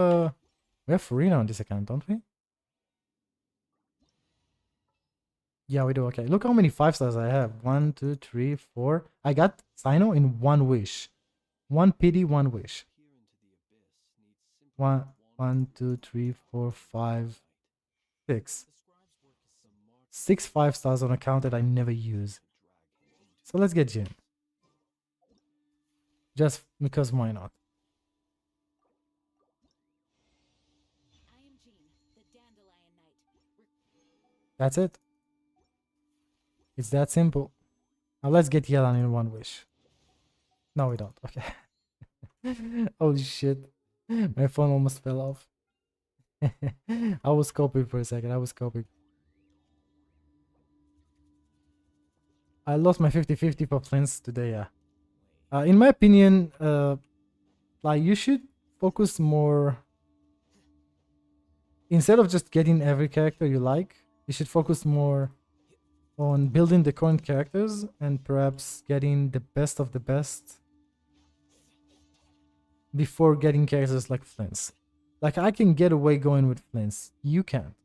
Farina on this account, don't we? Yeah, we do. Okay. Look how many 5-stars I have. 1, 2, 3, 4. I got Sino in 1 wish. 1 pity, 1 wish. 1, 2, 3, 4, 5, 6. 6 5-stars on account that I never use. So let's get Jin. Just because why not? That's it. It's that simple. Now let's get Yelan in 1 wish. No, we don't. Okay. Holy shit. My phone almost fell off. I was scoping for a second. I was scoping. I lost my 50-50 for Flins today, yeah. In my opinion, like you should focus more... Instead of just getting every character you like, you should focus more on building the current characters and perhaps getting the best of the best before getting characters like Flins. Like I can get away going with Flins. You can't.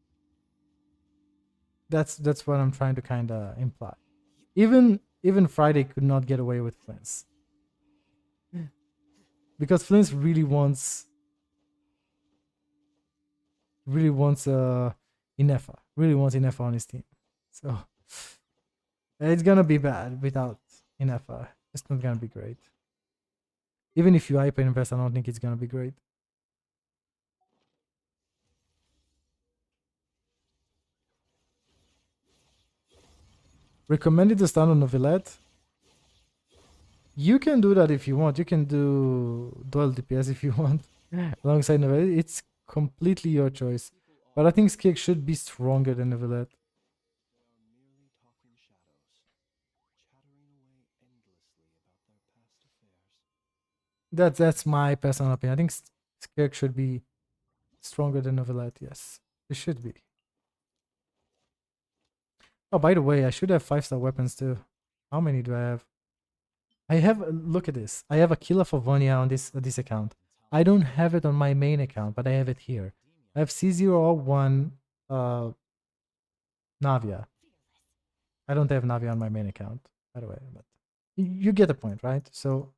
That's what I'm trying to kind of imply. Even Friday could not get away with Flins. Because Flins really wants Inefa. Really wants Inefa on his team. So it's gonna be bad without Inefa. It's not gonna be great. Even if you hyper invest, I don't think it's gonna be great. Recommended to start on Novelette. You can do that if you want. You can do dual DPS if you want alongside Novelette. It's completely your choice. But I think Skeg should be stronger than Novelette. They are merely talking shadows, chattering away endlessly about their past affairs. That's my personal opinion. I think Skeg should be stronger than Novelette. Yes, it should be. Oh, by the way, I should have 5-star weapons too. How many do I have? I have, look at this. I have a Killer Favonia on this account. I don't have it on my main account, but I have it here. I have C001 Navia. I don't have Navia on my main account, by the way, but you get the point, right? So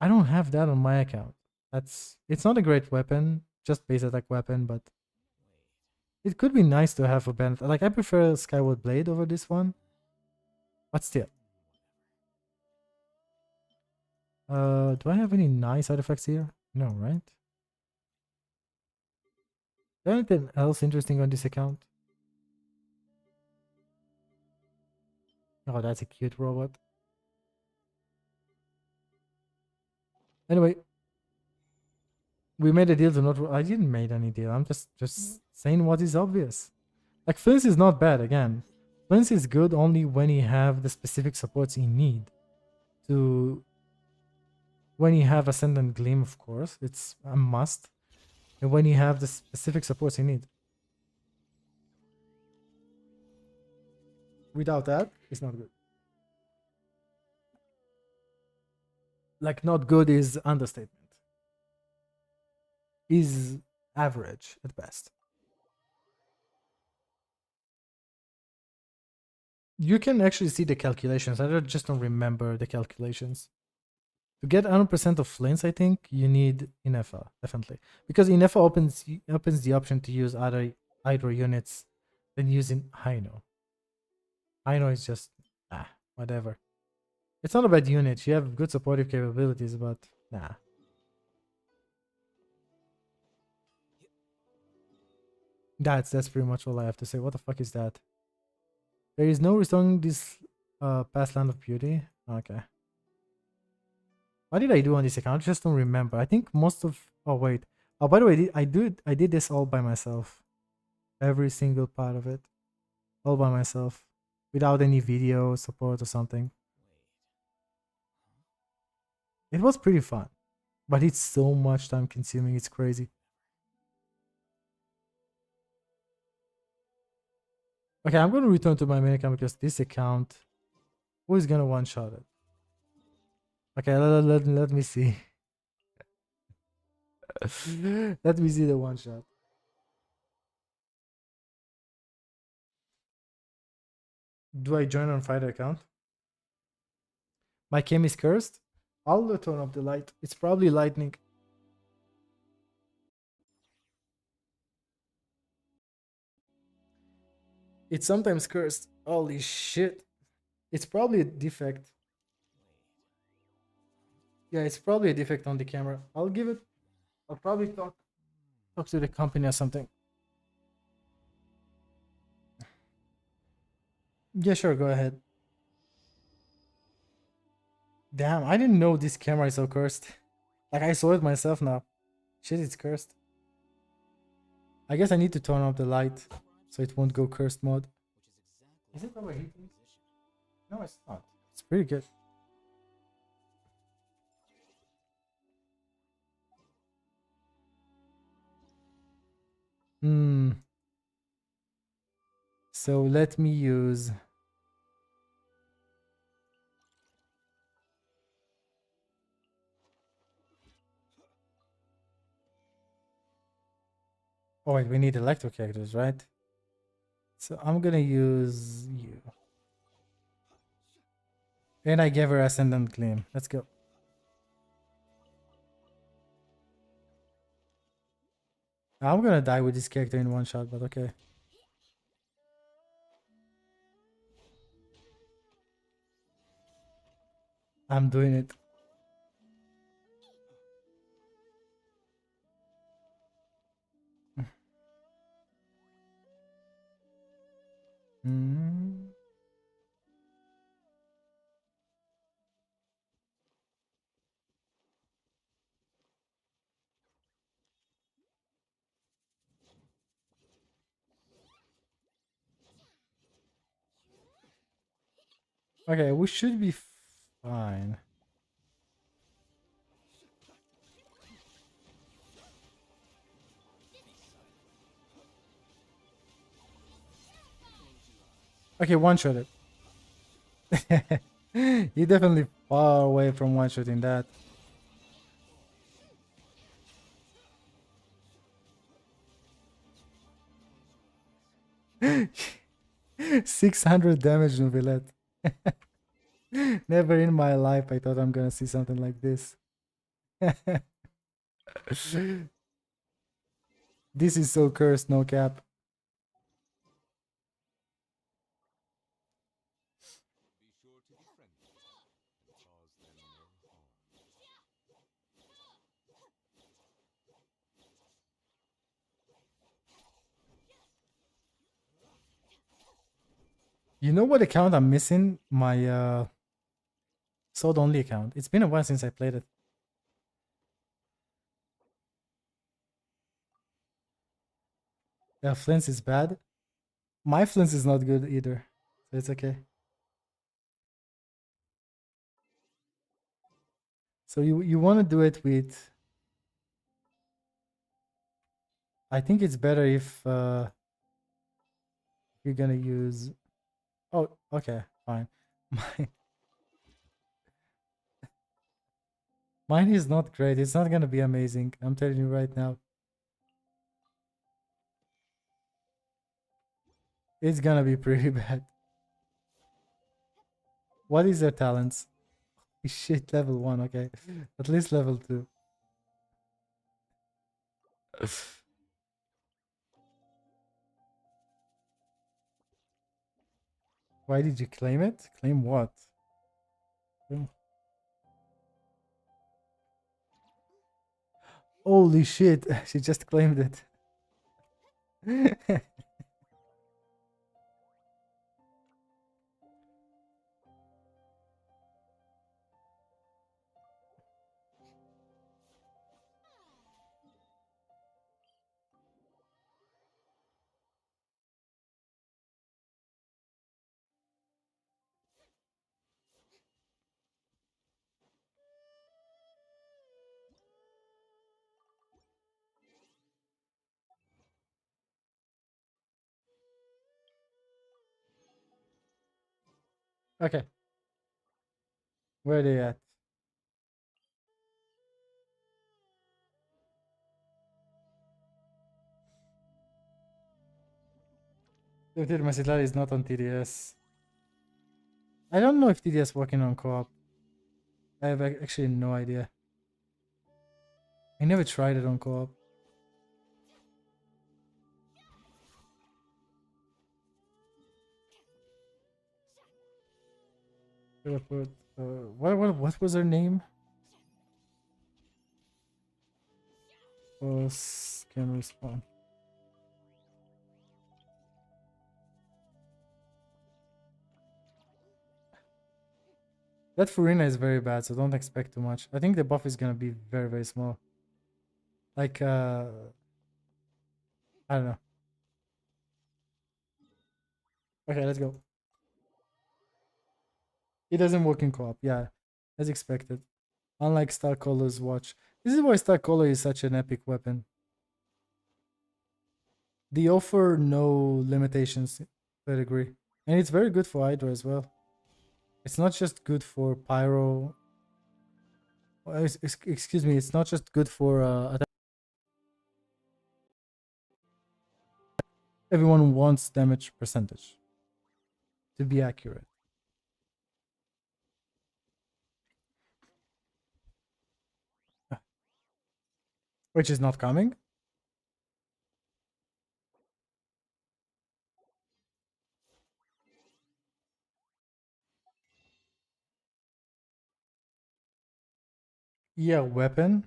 I don't have that on my account. It's not a great weapon, just base attack weapon, but it could be nice to have a band. Like I prefer Skyward Blade over this one, but still. Do I have any nice artifacts here? No, right? Is there anything else interesting on this account? Oh, that's a cute robot. Anyway, we made a deal to not. I didn't make any deal. I'm just saying what is obvious. Like Flint is not bad. Again, Flint is good only when you have the specific supports you need. To when you have Ascendant Gleam, of course, it's a must. And when you have the specific supports you need. Without that, it's not good. Like not good is understatement. Is average at best. You can actually see the calculations. I just don't remember the calculations. To get 100% of flints, I think you need Inefa, definitely. Because Inefa opens the option to use other Hydro units than using Hino. Hino is just, whatever. It's not a bad unit. You have good supportive capabilities, but nah. That's pretty much all I have to say. What the fuck is that? There is no restoring this past Land of Beauty. Okay. What did I do on this account? I just don't remember. I think most of. Oh wait. Oh, by the way, I did this all by myself. Every single part of it, all by myself, without any video support or something. It was pretty fun, but it's so much time consuming. It's crazy. Okay, I'm gonna return to my main account because this account, who is gonna one shot it? Okay, let me see. Let me see the one shot. Do I join on fighter account? My cam is cursed. I'll turn off the light. It's probably lightning. It's sometimes cursed. Holy shit. It's probably a defect. Yeah, it's probably a defect on the camera. I'll probably talk to the company or something. Yeah, sure, go ahead. Damn, I didn't know this camera is so cursed. Like, I saw it myself now. Shit, it's cursed. I guess I need to turn off the light so it won't go cursed mode. Is it overheating? No, it's not. It's pretty good. So let me use. Oh wait, we need electro characters, right? So I'm gonna use you. And I gave her Ascendant Gleam. Let's go. I'm gonna die with this character in one shot, but okay. I'm doing it. Okay, we should be fine. Okay, one shot it. You're definitely far away from one shooting that. Close your eyes. 600 damage, Nubilet. Never in my life I thought I'm gonna see something like this. This is so cursed, no cap. Be sure to be friendly and cause them no harm. You know what account I'm missing? My sword only account. It's been a while since I played it. Yeah, Flint's is bad. My Flint's is not good either. So it's okay. So you want to do it with... I think it's better if you're gonna use... Oh, okay, fine. Mine, mine is not great. It's not gonna be amazing. I'm telling you right now. It's gonna be pretty bad. What is their talents? Shit, level 1, okay. At least level 2. Why did you claim it? Claim what? Oh. Holy shit, she just claimed it. Okay, where are they at? Dude, Macedal is not on TDS. I don't know if TDS working on co-op. I have actually no idea. I never tried it on co-op. Should I put what was her name? Was can respawn. That Furina is very bad, so don't expect too much. I think the buff is gonna be very, very small. Like I don't know. Okay, let's go. It doesn't work in co-op, yeah. As expected. Unlike Starcaller's watch. This is why Starcaller is such an epic weapon. They offer no limitations to a degree. And it's very good for Hydra as well. It's not just good for Pyro. Excuse me, it's not just good for attack. Everyone wants damage percentage to be accurate. Which is not coming. Yeah, weapon.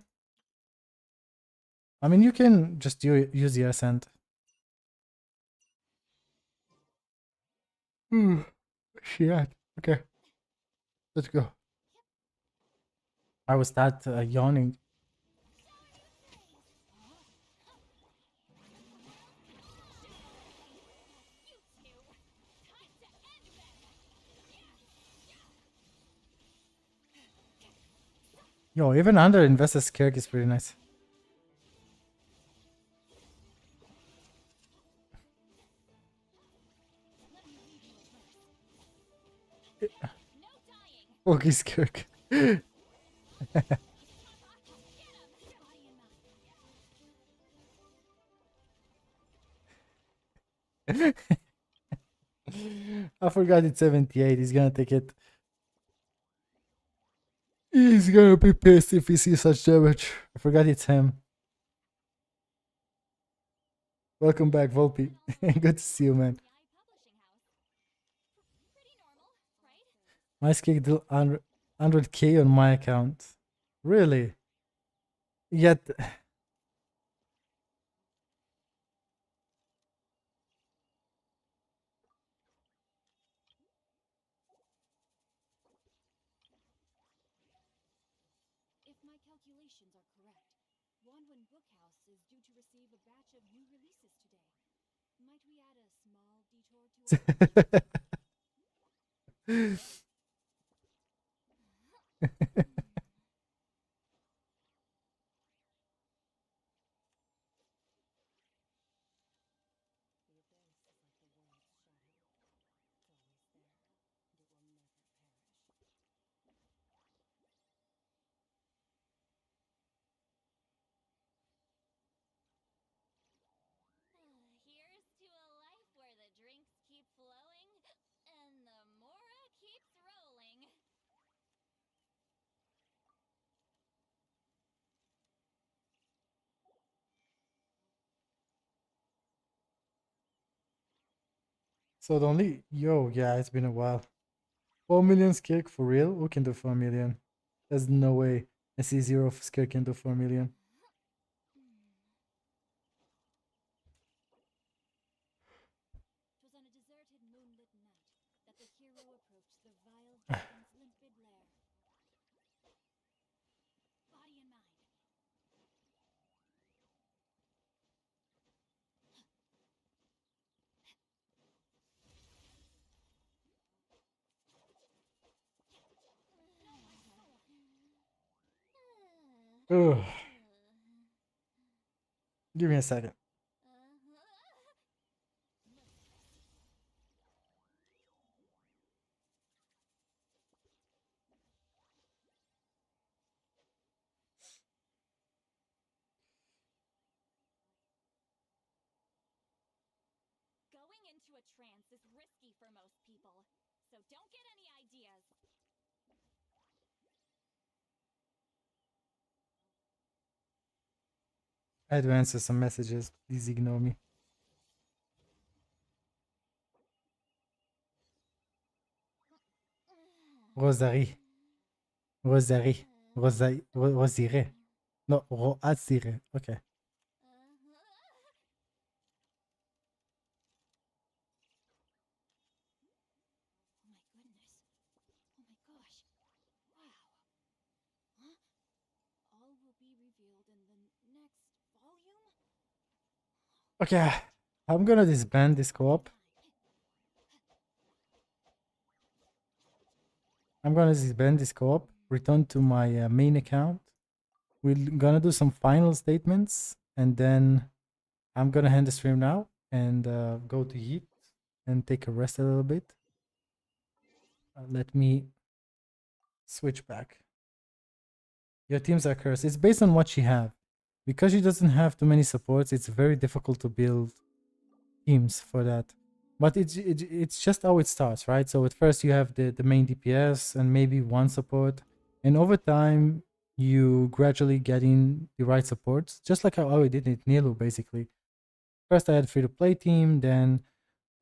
I mean, you can just use the Ascent. Shit. Okay. Let's go. I was that yawning. Yo, even under Investor's Kirk is pretty nice. No dying. Oggy's Kirk. I forgot it's 78. He's gonna take it. He's gonna be pissed if he sees such damage. I forgot it's him. Welcome back, Volpe. Good to see you, man. Pretty normal, right? My skill did 100k on my account. Really? Yet. If my calculations are correct, Wanwan Bookhouse is due to receive a batch of new releases today. Might we add a small detour to our Here's to a life where the drinks keep flowing and the Mora keeps rolling. So the only. Yo, yeah, it's been a while. 4 million Skirk for real? Who can do 4 million? There's no way. I see zero of Skirk can do 4 million. Twas on a deserted moonlit night that the hero approached the vile dragon's limpid lair. Body and mind. Ugh. Give me a second. Going into a trance is risky for most people, so don't get any ideas. I had to answer some messages. Please ignore me. Rosary. Rosary. Rosire. No, Roazire. Okay. Oh my goodness. Oh my gosh. Wow. Huh? All will be revealed in the next volume? Okay. I'm gonna disband this co-op. I'm gonna disband this co-op. Return to my main account. We're gonna do some final statements. And then I'm gonna end the stream now. And go to eat. And take a rest a little bit. Let me switch back. Your teams are cursed. It's based on what you have. Because she doesn't have too many supports, it's very difficult to build teams for that. But it's just how it starts, right? So at first you have the main DPS and maybe one support. And over time, you gradually get in the right supports. Just like how I did it in Nilu, basically. First I had free-to-play team, then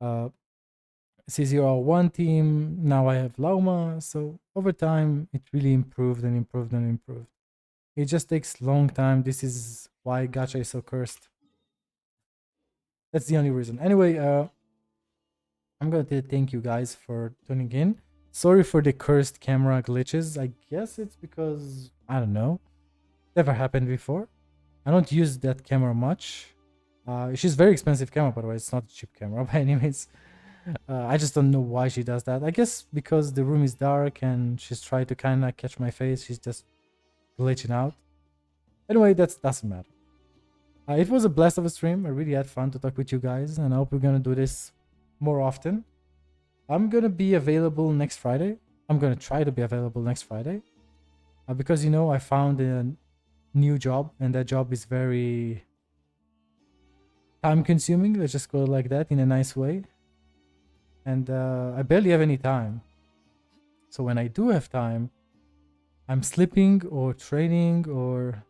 C0R1 team, now I have Lauma. So over time, it really improved and improved and improved. It just takes long time. This is why gacha is so cursed. That's the only reason. Anyway, I'm going to thank you guys for tuning in. Sorry for the cursed camera glitches. I guess it's because, I don't know, never happened before. I don't use that camera much. She's very expensive camera, by the way. It's not a cheap camera by any means. I just don't know why she does that. I guess because the room is dark and she's trying to kind of catch my face. She's just glitching out. Anyway, that doesn't matter. It was a blast of a stream. I really had fun to talk with you guys, and I hope we're gonna do this more often. I'm gonna be available next Friday. I'm gonna try to be available next Friday, because you know I found a new job, and that job is very time consuming. Let's just go like that in a nice way. And I barely have any time. So when I do have time, I'm sleeping or training or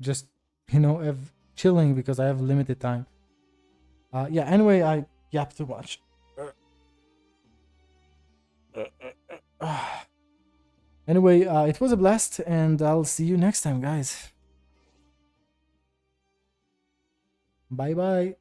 just, you know, chilling because I have limited time. Yeah, anyway, I yapped too much. Anyway, it was a blast, and I'll see you next time, guys. Bye bye.